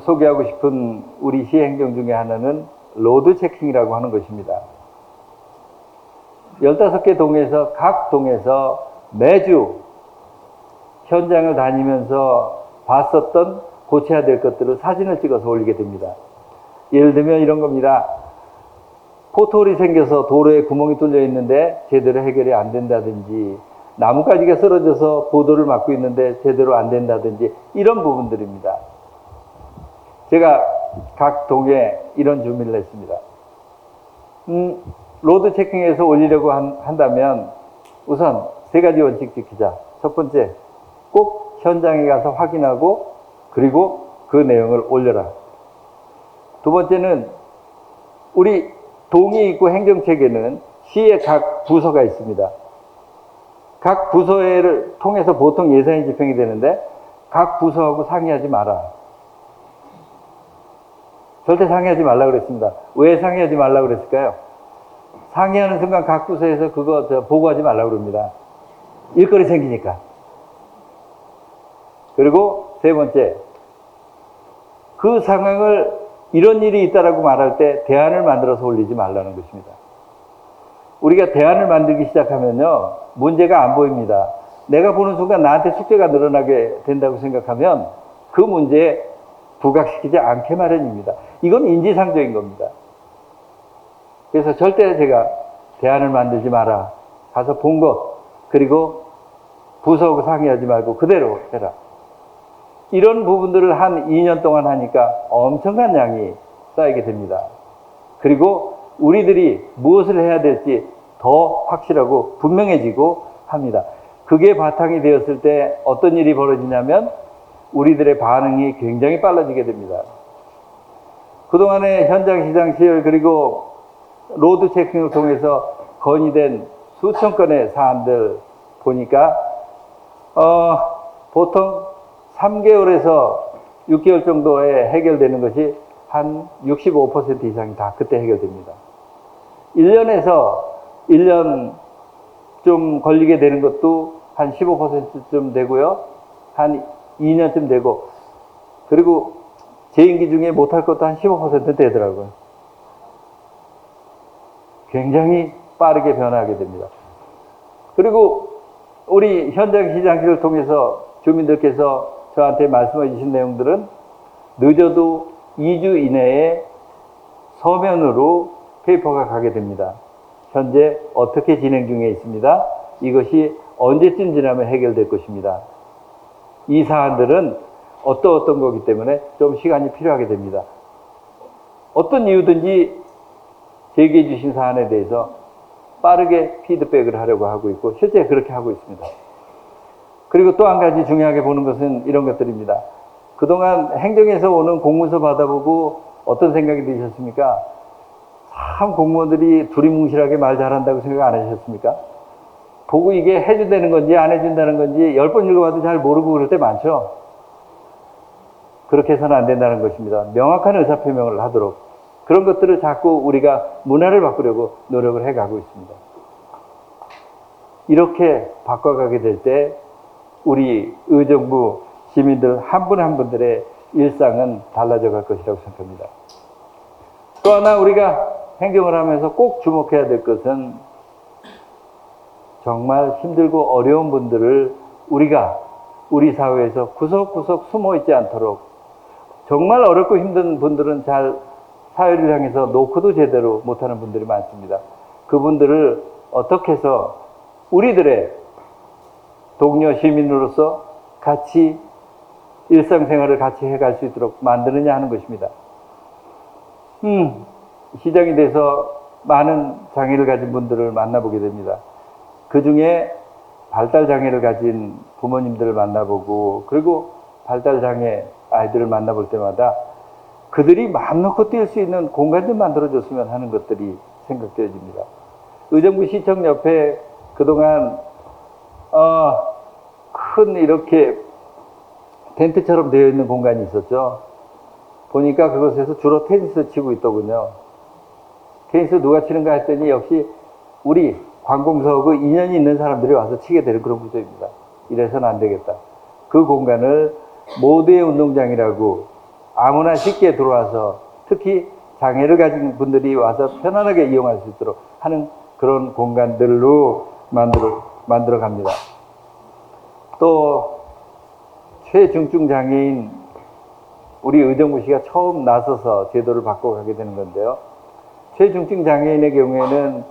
소개하고 싶은 우리 시행정 중에 하나는 로드 체킹이라고 하는 것입니다. 15개 동에서 각 동에서 매주 현장을 다니면서 봤었던 고쳐야 될 것들을 사진을 찍어서 올리게 됩니다. 예를 들면 이런 겁니다. 포토홀이 생겨서 도로에 구멍이 뚫려 있는데 제대로 해결이 안 된다든지, 나뭇가지가 쓰러져서 보도를 막고 있는데 제대로 안 된다든지, 이런 부분들입니다. 제가 각 동에 이런 준비를 했습니다. 로드 체킹해서 올리려고 한다면 우선 3가지 원칙 지키자. 첫 번째, 꼭 현장에 가서 확인하고 그리고 그 내용을 올려라. 두 번째는 우리 동이 있고 행정체계는 시의 각 부서가 있습니다. 각 부서를 통해서 보통 예산이 집행이 되는데 각 부서하고 상의하지 마라. 절대 상의하지 말라고 그랬습니다. 왜 상의하지 말라고 그랬을까요? 상의하는 순간 각 부서에서 그거 보고하지 말라고 그럽니다. 일거리 생기니까. 그리고 세 번째, 그 상황을 이런 일이 있다라고 말할 때 대안을 만들어서 올리지 말라는 것입니다. 우리가 대안을 만들기 시작하면요, 문제가 안 보입니다. 내가 보는 순간 나한테 숙제가 늘어나게 된다고 생각하면 그 문제에 부각시키지 않게 마련입니다. 이건 인지상정인 겁니다. 그래서 절대 제가 대안을 만들지 마라. 가서 본 것, 그리고 부서하고 상의하지 말고 그대로 해라. 이런 부분들을 한 2년 동안 하니까 엄청난 양이 쌓이게 됩니다. 그리고 우리들이 무엇을 해야 될지 더 확실하고 분명해지고 합니다. 그게 바탕이 되었을 때 어떤 일이 벌어지냐면 우리들의 반응이 굉장히 빨라지게 됩니다. 그동안의 현장 시장 시열 그리고 로드 체킹을 통해서 건의된 수천 건의 사안들 보니까 보통 3개월에서 6개월 정도에 해결되는 것이 한 65% 이상이 다 그때 해결됩니다. 1년에서 1년 좀 걸리게 되는 것도 한 15%쯤 되고요. 한 2년쯤 되고, 그리고 제 임기 중에 못할 것도 한 15% 되더라고요. 굉장히 빠르게 변화하게 됩니다. 그리고 우리 현장 시장실을 통해서 주민들께서 저한테 말씀해 주신 내용들은 늦어도 2주 이내에 서면으로 페이퍼가 가게 됩니다. 현재 어떻게 진행 중에 있습니다. 이것이 언제쯤 지나면 해결될 것입니다. 이 사안들은 어떤 거기 때문에 좀 시간이 필요하게 됩니다. 어떤 이유든지 제기해 주신 사안에 대해서 빠르게 피드백을 하려고 하고 있고 실제 그렇게 하고 있습니다. 그리고 또 한 가지 중요하게 보는 것은 이런 것들입니다. 그동안 행정에서 오는 공문서 받아보고 어떤 생각이 드셨습니까? 참 공무원들이 두리뭉실하게 말 잘한다고 생각 안 하셨습니까? 보고 이게 해준다는 건지 안 해준다는 건지 10번 읽어봐도 잘 모르고 그럴 때 많죠. 그렇게 해서는 안 된다는 것입니다. 명확한 의사표명을 하도록 그런 것들을 자꾸 우리가 문화를 바꾸려고 노력을 해가고 있습니다. 이렇게 바꿔가게 될 때 우리 의정부 시민들 한 분 한 분들의 일상은 달라져 갈 것이라고 생각합니다. 또 하나 우리가 행정을 하면서 꼭 주목해야 될 것은 정말 힘들고 어려운 분들을 우리가 우리 사회에서 구석구석 숨어 있지 않도록 정말 어렵고 힘든 분들은 잘 사회를 향해서 노크도 제대로 못하는 분들이 많습니다. 그분들을 어떻게 해서 우리들의 동료 시민으로서 같이 일상생활을 같이 해갈 수 있도록 만드느냐 하는 것입니다. 시장이 돼서 많은 장애를 가진 분들을 만나보게 됩니다. 그 중에 발달장애를 가진 부모님들을 만나보고 그리고 발달장애 아이들을 만나볼 때마다 그들이 마음 놓고 뛸 수 있는 공간 좀 만들어줬으면 하는 것들이 생각되어집니다. 의정부 시청 옆에 그동안 큰 이렇게 텐트처럼 되어 있는 공간이 있었죠. 보니까 그곳에서 주로 테니스 치고 있더군요. 테니스 누가 치는가 했더니 역시 우리 관공서하고 인연이 있는 사람들이 와서 치게 되는 그런 구조입니다. 이래서는 안 되겠다. 그 공간을 모두의 운동장이라고 아무나 쉽게 들어와서 특히 장애를 가진 분들이 와서 편안하게 이용할 수 있도록 하는 그런 공간들로 만들어 갑니다. 또 최중증 장애인 우리 의정부시가 처음 나서서 제도를 바꿔가게 되는 건데요. 최중증 장애인의 경우에는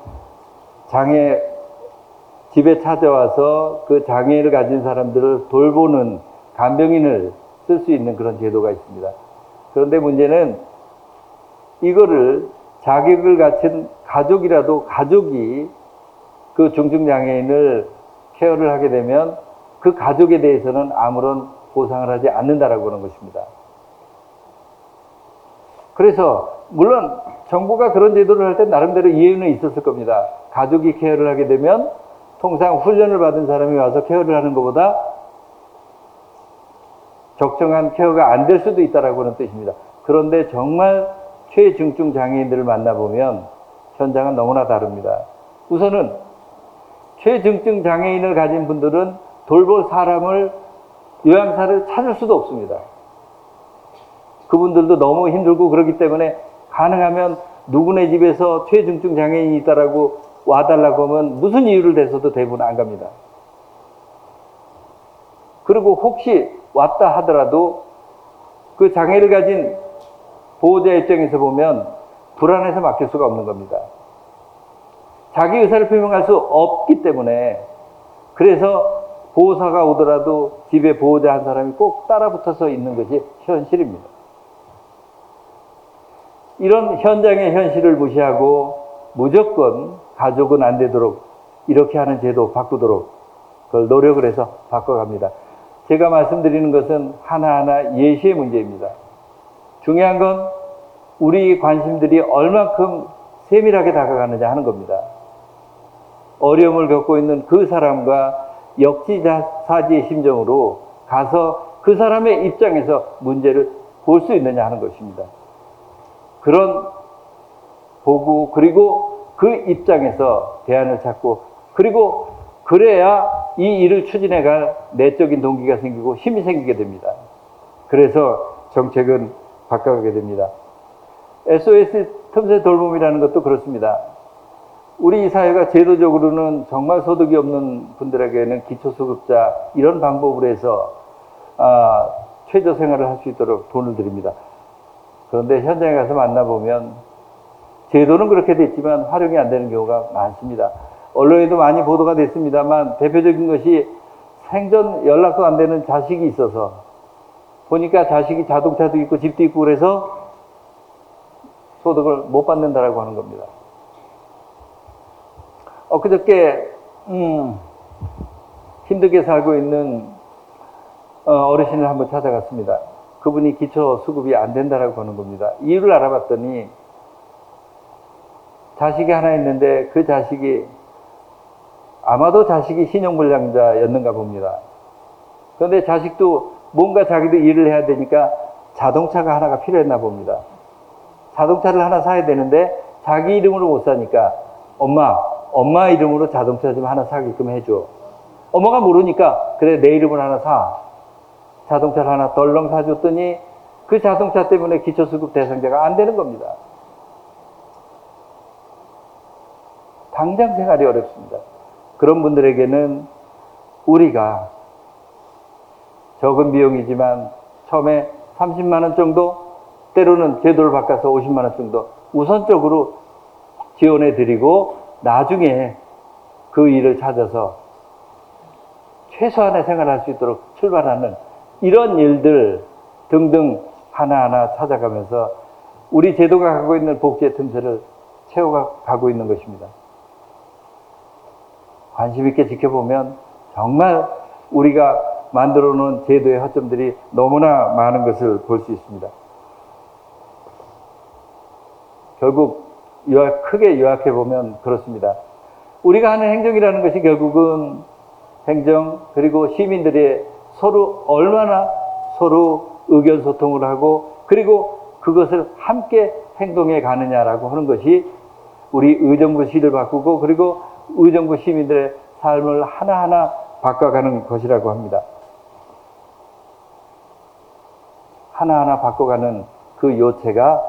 집에 찾아와서 그 장애를 가진 사람들을 돌보는 간병인을 쓸 수 있는 그런 제도가 있습니다. 그런데 문제는 이거를 자격을 갖춘 가족이라도 가족이 그 중증장애인을 케어를 하게 되면 그 가족에 대해서는 아무런 보상을 하지 않는다라고 하는 것입니다. 그래서 물론 정부가 그런 제도를 할 때 나름대로 이유는 있었을 겁니다. 가족이 케어를 하게 되면 통상 훈련을 받은 사람이 와서 케어를 하는 것보다 적정한 케어가 안 될 수도 있다라고 하는 뜻입니다. 그런데 정말 최중증 장애인들을 만나보면 현장은 너무나 다릅니다. 우선은 최중증 장애인을 가진 분들은 돌볼 사람을 요양사를 찾을 수도 없습니다. 그분들도 너무 힘들고 그렇기 때문에 가능하면 누구네 집에서 최중증 장애인이 있다라고 와달라고 하면 무슨 이유를 대서도 대부분 안 갑니다. 그리고 혹시 왔다 하더라도 그 장애를 가진 보호자 입장에서 보면 불안해서 맡길 수가 없는 겁니다. 자기 의사를 표명할 수 없기 때문에 그래서 보호사가 오더라도 집에 보호자 한 사람이 꼭 따라 붙어서 있는 것이 현실입니다. 이런 현장의 현실을 무시하고 무조건 가족은 안 되도록 이렇게 하는 제도 바꾸도록 그걸 노력을 해서 바꿔갑니다. 제가 말씀드리는 것은 하나하나 예시의 문제입니다. 중요한 건 우리 관심들이 얼만큼 세밀하게 다가가느냐 하는 겁니다. 어려움을 겪고 있는 그 사람과 역지사지의 심정으로 가서 그 사람의 입장에서 문제를 볼 수 있느냐 하는 것입니다. 그런 보고 그리고 그 입장에서 대안을 찾고 그리고 그래야 이 일을 추진해갈 내적인 동기가 생기고 힘이 생기게 됩니다. 그래서 정책은 바꿔가게 됩니다. SOS 틈새 돌봄이라는 것도 그렇습니다. 우리 사회가 제도적으로는 정말 소득이 없는 분들에게는 기초수급자 이런 방법으로 해서 최저 생활을 할 수 있도록 돈을 드립니다. 그런데 현장에 가서 만나보면 제도는 그렇게 됐지만 활용이 안 되는 경우가 많습니다. 언론에도 많이 보도가 됐습니다만 대표적인 것이 생전 연락도 안 되는 자식이 있어서 보니까 자식이 자동차도 있고 집도 있고 그래서 소득을 못 받는다라고 하는 겁니다. 엊그저께 힘들게 살고 있는 어르신을 한번 찾아갔습니다. 그분이 기초수급이 안 된다라고 하는 겁니다. 이유를 알아봤더니 자식이 하나 있는데 그 자식이 아마도 자식이 신용불량자였는가 봅니다. 그런데 자식도 뭔가 자기도 일을 해야 되니까 자동차가 하나가 필요했나 봅니다. 자동차를 하나 사야 되는데 자기 이름으로 못 사니까 엄마 이름으로 자동차 좀 하나 사게끔 해줘. 엄마가 모르니까 그래 내 이름으로 하나 사. 자동차를 하나 덜렁 사줬더니 그 자동차 때문에 기초수급 대상자가 안 되는 겁니다. 당장 생활이 어렵습니다. 그런 분들에게는 우리가 적은 비용이지만 처음에 30만 원 정도, 때로는 제도를 바꿔서 50만 원 정도 우선적으로 지원해 드리고 나중에 그 일을 찾아서 최소한의 생활을 할 수 있도록 출발하는 이런 일들 등등 하나하나 찾아가면서 우리 제도가 갖고 있는 복지의 틈새를 채워가고 있는 것입니다. 관심 있게 지켜보면 정말 우리가 만들어 놓은 제도의 허점들이 너무나 많은 것을 볼 수 있습니다. 결국 크게 요약해 보면 그렇습니다. 우리가 하는 행정이라는 것이 결국은 행정 그리고 시민들의 얼마나 서로 의견소통을 하고 그리고 그것을 함께 행동해 가느냐라고 하는 것이 우리 의정부 시를 바꾸고 그리고 의정부 시민들의 삶을 하나하나 바꿔가는 것이라고 합니다. 하나하나 바꿔가는 그 요체가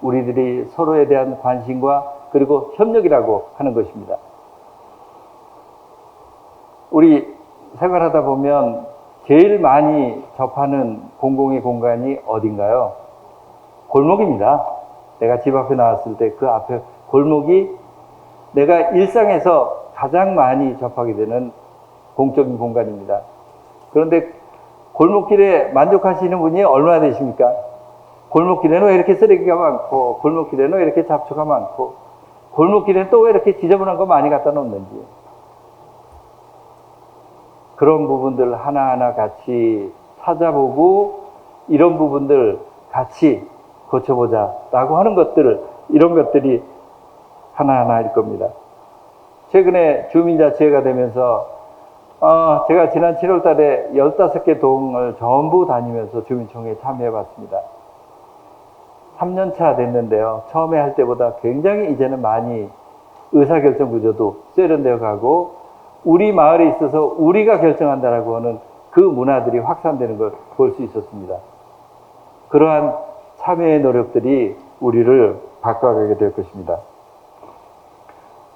우리들이 서로에 대한 관심과 그리고 협력이라고 하는 것입니다. 우리 생활하다 보면 제일 많이 접하는 공공의 공간이 어딘가요? 골목입니다. 내가 집 앞에 나왔을 때 그 앞에 골목이 내가 일상에서 가장 많이 접하게 되는 공적인 공간입니다. 그런데 골목길에 만족하시는 분이 얼마나 되십니까? 골목길에는 왜 이렇게 쓰레기가 많고 골목길에는 왜 이렇게 잡초가 많고 골목길에는 또 왜 이렇게 지저분한 거 많이 갖다 놓는지 그런 부분들 하나하나 같이 찾아보고 이런 부분들 같이 고쳐보자 라고 하는 것들 이런 것들이 하나하나일 겁니다. 최근에 주민자치회가 되면서 제가 지난 7월 달에 15개 동을 전부 다니면서 주민총회에 참여해 봤습니다. 3년차 됐는데요. 처음에 할 때보다 굉장히 이제는 많이 의사결정 구조도 세련되어 가고 우리 마을에 있어서 우리가 결정한다라고 하는 그 문화들이 확산되는 걸 볼 수 있었습니다. 그러한 참여의 노력들이 우리를 바꿔가게 될 것입니다.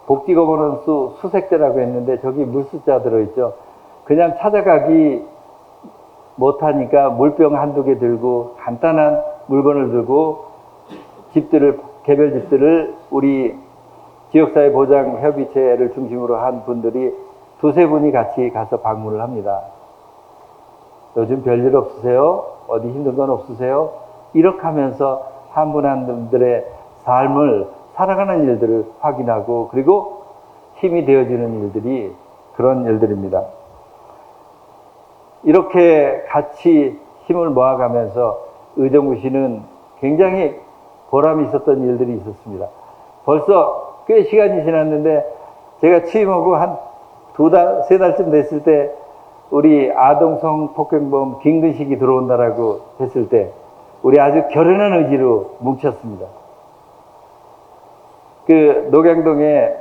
복지 거버넌스 수색대라고 했는데 저기 물숫자 들어있죠. 그냥 찾아가기 못하니까 물병 한두 개 들고 간단한 물건을 들고 개별 집들을 우리 지역사회 보장협의체를 중심으로 한 분들이 두세 분이 같이 가서 방문을 합니다. 요즘 별일 없으세요? 어디 힘든 건 없으세요? 이렇게 하면서 한 분 한 분들의 삶을 살아가는 일들을 확인하고 그리고 힘이 되어지는 일들이 그런 일들입니다. 이렇게 같이 힘을 모아가면서 의정부시는 굉장히 보람이 있었던 일들이 있었습니다. 벌써 꽤 시간이 지났는데 제가 취임하고 한 2달, 3달쯤 됐을 때 우리 아동성 폭행범 김근식이 들어온다라고 했을 때 우리 아주 결연한 의지로 뭉쳤습니다. 그 녹양동에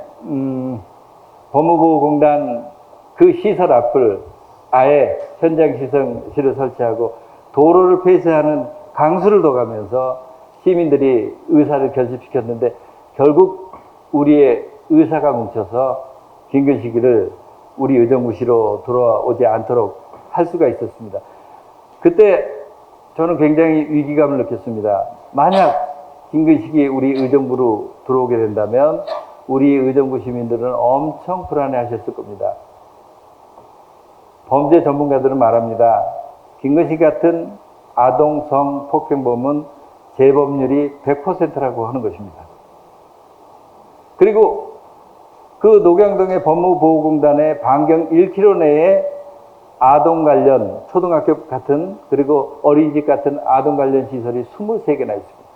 법무보호공단 그 시설 앞을 아예 현장시설실을 설치하고 도로를 폐쇄하는 강수를 둬가면서 시민들이 의사를 결집시켰는데 결국 우리의 의사가 뭉쳐서 김근식이를 우리 의정부시로 돌아오지 않도록 할 수가 있었습니다. 그때 저는 굉장히 위기감을 느꼈습니다. 만약 김근식이 우리 의정부로 들어오게 된다면 우리 의정부 시민들은 엄청 불안해 하셨을 겁니다. 범죄 전문가들은 말합니다. 김근식 같은 아동 성 폭행범은 재범률이 100%라고 하는 것입니다. 그리고 그 녹양동의 법무보호공단의 반경 1km 내에 아동 관련 초등학교 같은 그리고 어린이집 같은 아동 관련 시설이 23개나 있습니다.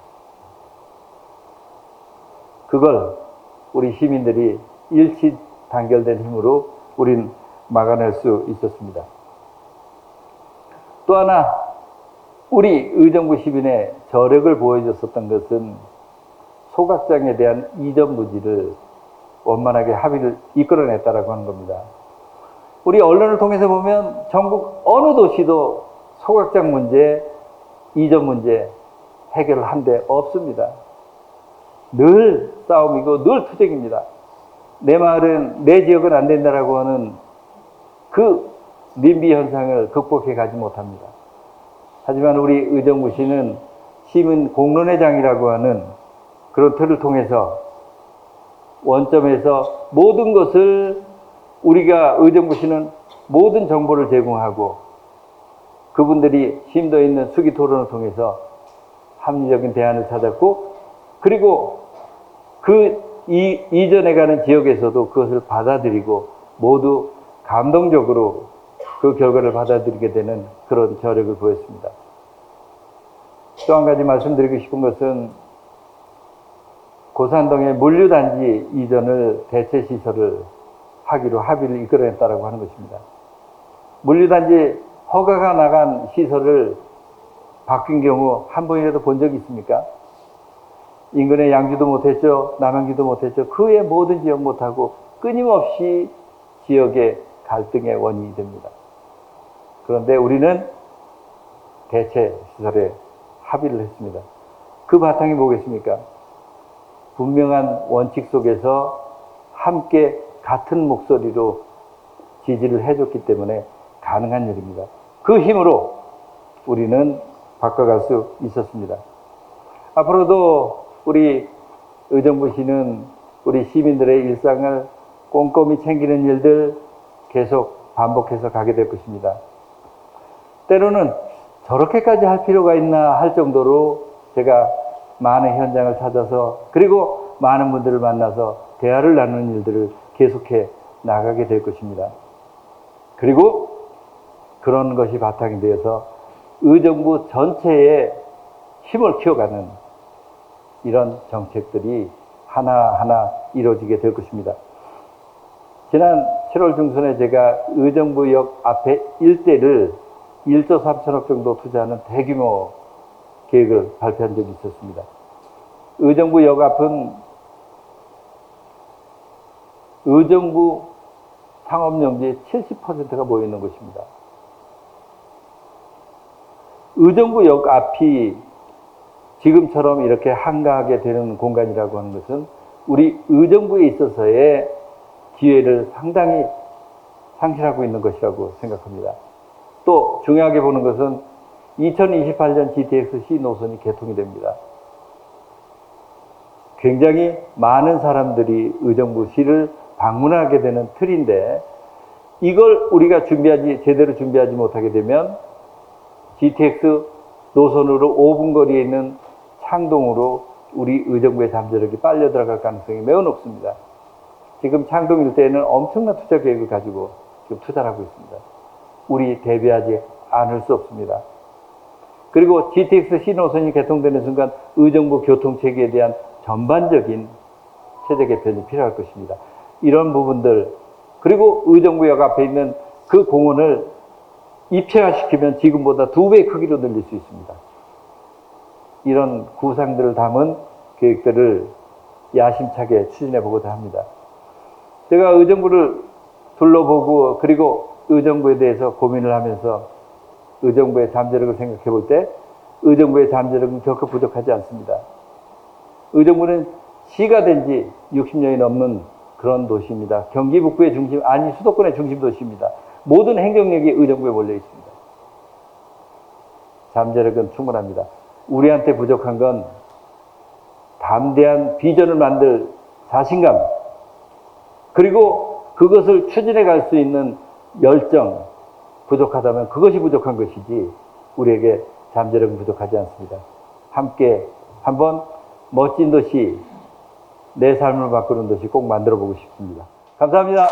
그걸 우리 시민들이 일치 단결된 힘으로 우린 막아낼 수 있었습니다. 또 하나 우리 의정부 시민의 저력을 보여줬었던 것은 소각장에 대한 이전 부지를 원만하게 합의를 이끌어냈다라고 하는 겁니다. 우리 언론을 통해서 보면 전국 어느 도시도 소각장 문제, 이전 문제 해결을 한 데 없습니다. 늘 싸움이고 늘 투쟁입니다. 내 마을은, 내 지역은 안 된다라고 하는 그 님비 현상을 극복해 가지 못합니다. 하지만 우리 의정부시는 시민 공론회장이라고 하는 그런 틀을 통해서 원점에서 모든 것을 우리가 의정부시는 모든 정보를 제공하고 그분들이 심도 있는 수기 토론을 통해서 합리적인 대안을 찾았고 그리고 이전에 가는 지역에서도 그것을 받아들이고 모두 감동적으로 그 결과를 받아들이게 되는 그런 저력을 보였습니다. 또 한 가지 말씀드리고 싶은 것은 고산동의 물류단지 이전을 대체시설을 하기로 합의를 이끌어냈다고 하는 것입니다. 물류단지 허가가 나간 시설을 바뀐 경우 한 번이라도 본 적이 있습니까? 인근의 양주도 못했죠. 남양주도 못했죠. 그 외 모든 지역 못하고 끊임없이 지역의 갈등의 원인이 됩니다. 그런데 우리는 대체 시설에 합의를 했습니다. 그 바탕이 뭐겠습니까? 분명한 원칙 속에서 함께 같은 목소리로 지지를 해줬기 때문에 가능한 일입니다. 그 힘으로 우리는 바꿔갈 수 있었습니다. 앞으로도 우리 의정부시는 우리 시민들의 일상을 꼼꼼히 챙기는 일들 계속 반복해서 가게 될 것입니다. 때로는 저렇게까지 할 필요가 있나 할 정도로 제가 많은 현장을 찾아서 그리고 많은 분들을 만나서 대화를 나누는 일들을 계속해 나가게 될 것입니다. 그리고 그런 것이 바탕이 되어서 의정부 전체에 힘을 키워가는 이런 정책들이 하나하나 이루어지게 될 것입니다. 지난 7월 중순에 제가 의정부역 앞에 일대를 1조 3천억 정도 투자하는 대규모 계획을 발표한 적이 있었습니다. 의정부역 앞은 의정부 상업용지의 70%가 모여 있는 곳입니다. 의정부역 앞이 지금처럼 이렇게 한가하게 되는 공간이라고 하는 것은 우리 의정부에 있어서의 기회를 상당히 상실하고 있는 것이라고 생각합니다. 또 중요하게 보는 것은 2028년 GTX-C 노선이 개통이 됩니다. 굉장히 많은 사람들이 의정부시를 방문하게 되는 틀인데 이걸 우리가 제대로 준비하지 못하게 되면 GTX 노선으로 5분 거리에 있는 창동으로 우리 의정부의 잠재력이 빨려 들어갈 가능성이 매우 높습니다. 지금 창동 일대에는 엄청난 투자 계획을 가지고 지금 투자를 하고 있습니다. 우리 대비하지 않을 수 없습니다. 그리고 GTX-C 노선이 개통되는 순간 의정부 교통체계에 대한 전반적인 체제 개편이 필요할 것입니다. 이런 부분들 그리고 의정부역 앞에 있는 그 공원을 입체화시키면 지금보다 2배 크기로 늘릴 수 있습니다. 이런 구상들을 담은 계획들을 야심차게 추진해 보고자 합니다. 제가 의정부를 둘러보고 그리고 의정부에 대해서 고민을 하면서 의정부의 잠재력을 생각해 볼 때 의정부의 잠재력은 결코 부족하지 않습니다. 의정부는 시가 된 지 60년이 넘는 그런 도시입니다. 경기 북부의 중심, 아니 수도권의 중심 도시입니다. 모든 행정력이 의정부에 몰려 있습니다. 잠재력은 충분합니다. 우리한테 부족한 건 담대한 비전을 만들 자신감, 그리고 그것을 추진해 갈 수 있는 열정, 부족하다면 그것이 부족한 것이지 우리에게 잠재력은 부족하지 않습니다. 함께 한번 멋진 도시, 내 삶을 바꾸는 도시 꼭 만들어 보고 싶습니다. 감사합니다.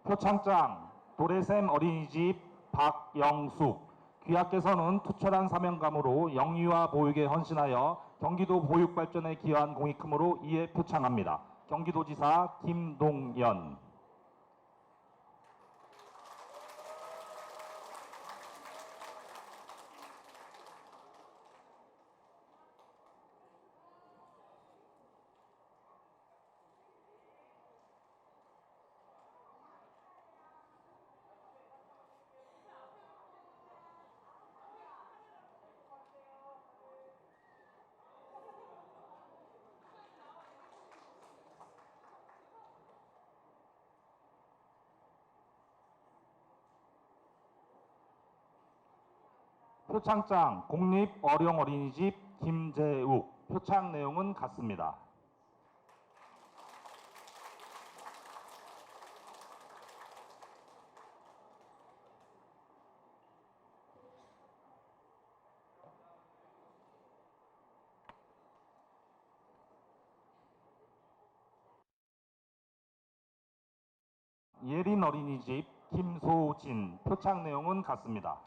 표창장 도래샘 어린이집 박영숙. 귀하께서는 투철한 사명감으로 영유아 보육에 헌신하여 경기도 보육 발전에 기여한 공이 크므로 이에 표창합니다. 경기도지사 김동연. 표창장 공립어령어린이집 김재욱. 표창 내용은 같습니다. 예린 어린이집 김소진. 표창 내용은 같습니다.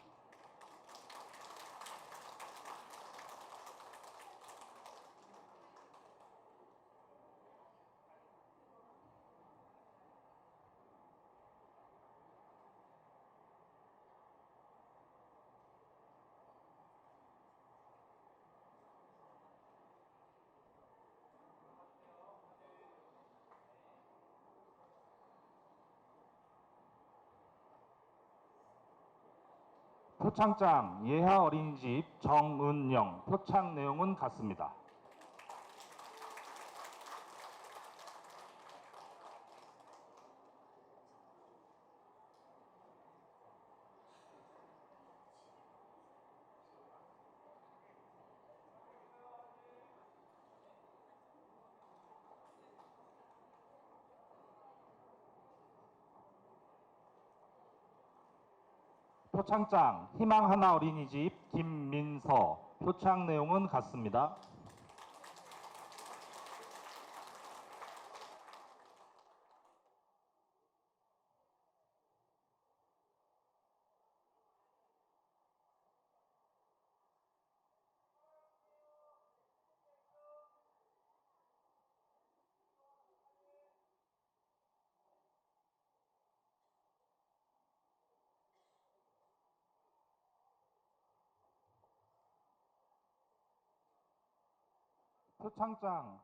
표창장 예하 어린이집 정은영. 표창 내용은 같습니다. 표창장 희망하나 어린이집 김민서. 표창 내용은 같습니다. 표창장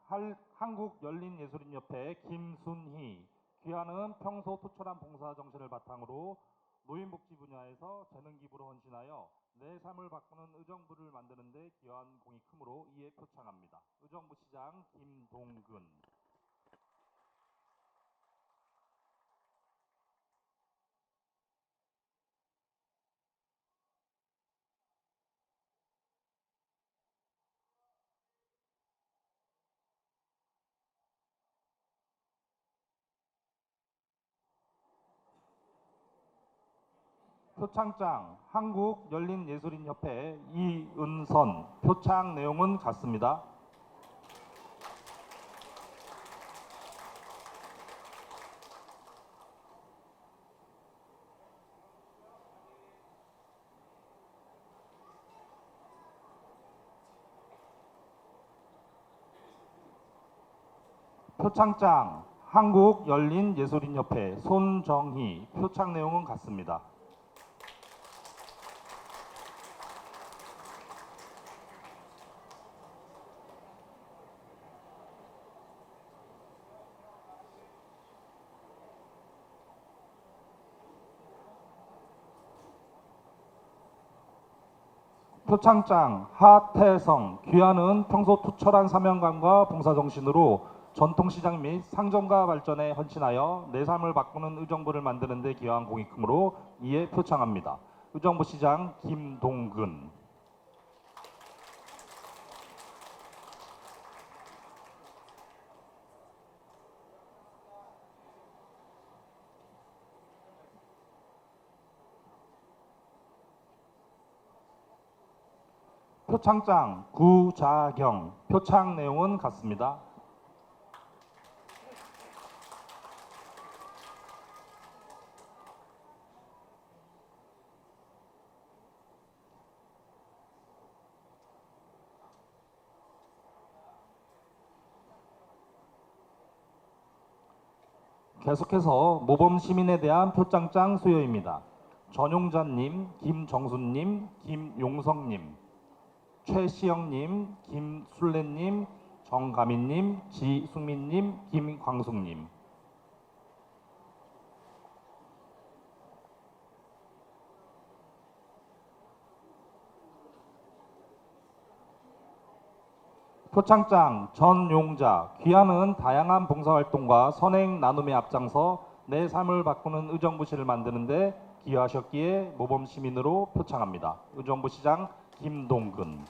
한국열린예술인협회 김순희. 귀하는 평소 투철한 봉사정신을 바탕으로 노인복지 분야에서 재능기부로 헌신하여 내 삶을 바꾸는 의정부를 만드는 데 기여한 공이 크므로 이에 표창합니다. 의정부시장 김동근. 표창장 한국열린예술인협회 이은선. 표창 내용은 같습니다. 표창장 한국열린예술인협회 손정희. 표창 내용은 같습니다. 표창장 하태성. 귀하는 평소 투철한 사명감과 봉사정신으로 전통시장 및 상점가 발전에 헌신하여 내 삶을 바꾸는 의정부를 만드는 데 기여한 공이 크므로 이에 표창합니다. 의정부시장 김동근. 표창장 구자경. 표창 내용은 같습니다. 계속해서 모범 시민에 대한 표창장 수여입니다. 전용자님, 김정순님, 김용성님, 최시영님, 김술래님, 정가민님, 지숙민님, 김광숙님. 표창장 전용자, 귀하는 다양한 봉사활동과 선행 나눔에 앞장서 내 삶을 바꾸는 의정부시를 만드는데 기여하셨기에 모범시민으로 표창합니다. 의정부시장 김동근.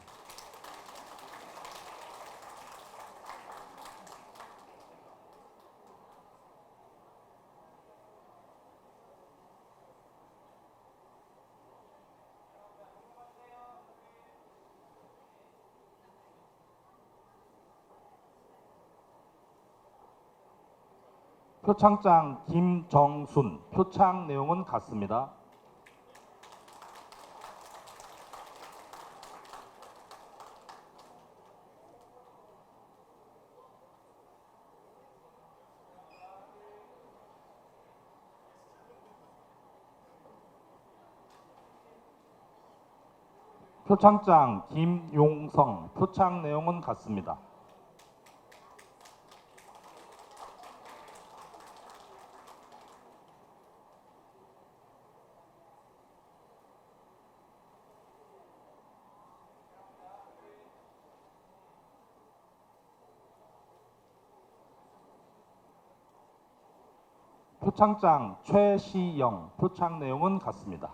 표창장 김정순, 표창 내용은 같습니다. 표창장 김용성, 표창 내용은 같습니다. 표창장 최시영, 표창 내용은 같습니다.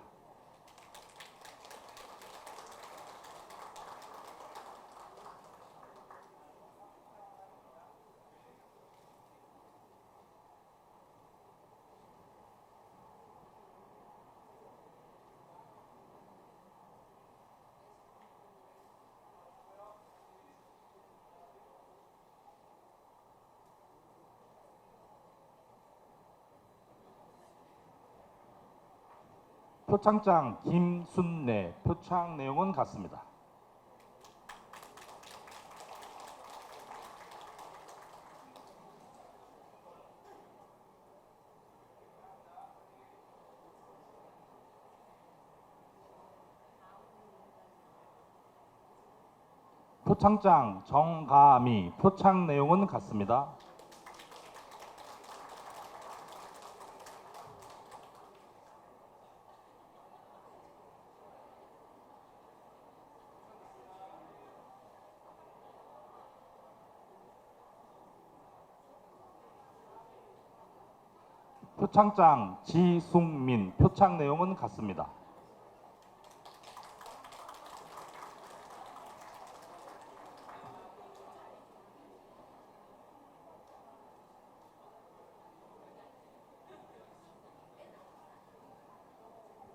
표창장 김순례, 표창 내용은 같습니다. 표창장 정가미, 표창 내용은 같습니다. 표창장 지숙민, 표창 내용은 같습니다.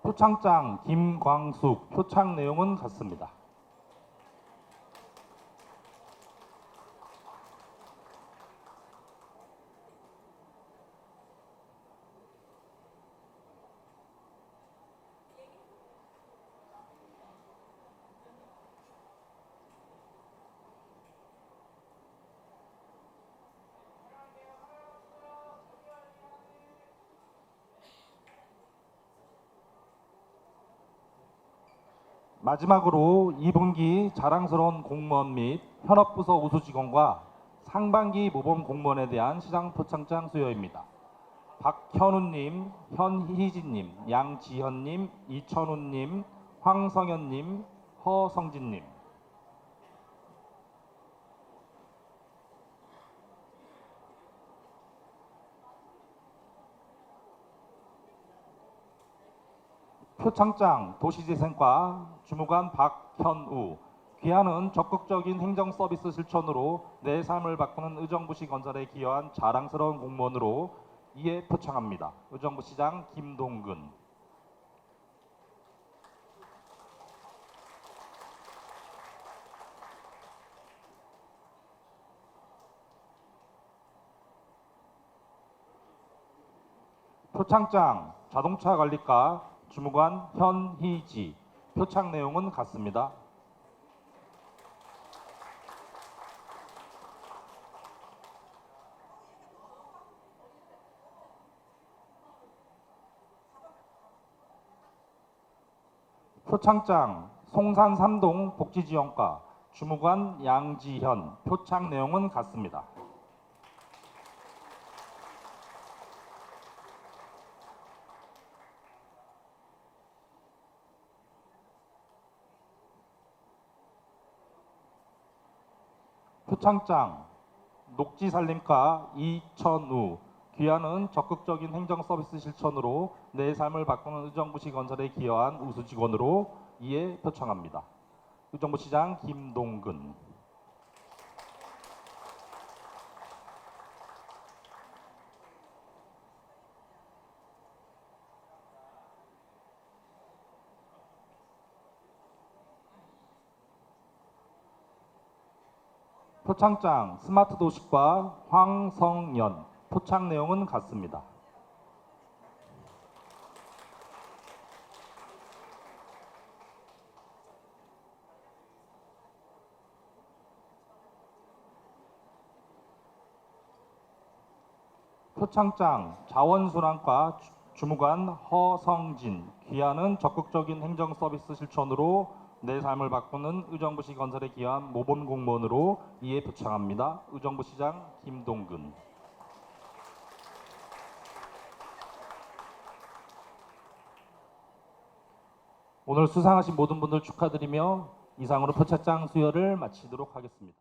표창장 김광숙, 표창 내용은 같습니다. 마지막으로 2분기 자랑스러운 공무원 및 현업부서 우수직원과 상반기 모범 공무원에 대한 시장 표창장 수여입니다. 박현우님, 현희진님, 양지현님, 이천우님, 황성현님, 허성진님. 표창장 도시재생과 주무관 박현우, 귀하는 적극적인 행정 서비스 실천으로 내 삶을 바꾸는 의정부시 건설에 기여한 자랑스러운 공무원으로 이에 표창합니다. 의정부시장 김동근. 표창장 자동차관리과 주무관 현희지, 표창 내용은 같습니다. 표창장 송산 3동 복지지원과 주무관 양지현. 표창 내용은 같습니다. 표창장 녹지살림과 이천우. 귀하는 적극적인 행정 서비스 실천으로 내 삶을 바꾸는 의정부시 건설에 기여한 우수 직원으로 이에 표창합니다. 의정부시장 김동근. 표창장 스마트 도시과 황성연. 표창 내용은 같습니다. 표창장 자원순환과 주무관 허성진. 귀하는 적극적인 행정 서비스 실천으로 내 삶을 바꾸는 의정부시 건설에 기여한 모범 공무원으로 이에 표창합니다. 의정부시장 김동근. 오늘 수상하신 모든 분들 축하드리며 이상으로 표창장 수여를 마치도록 하겠습니다.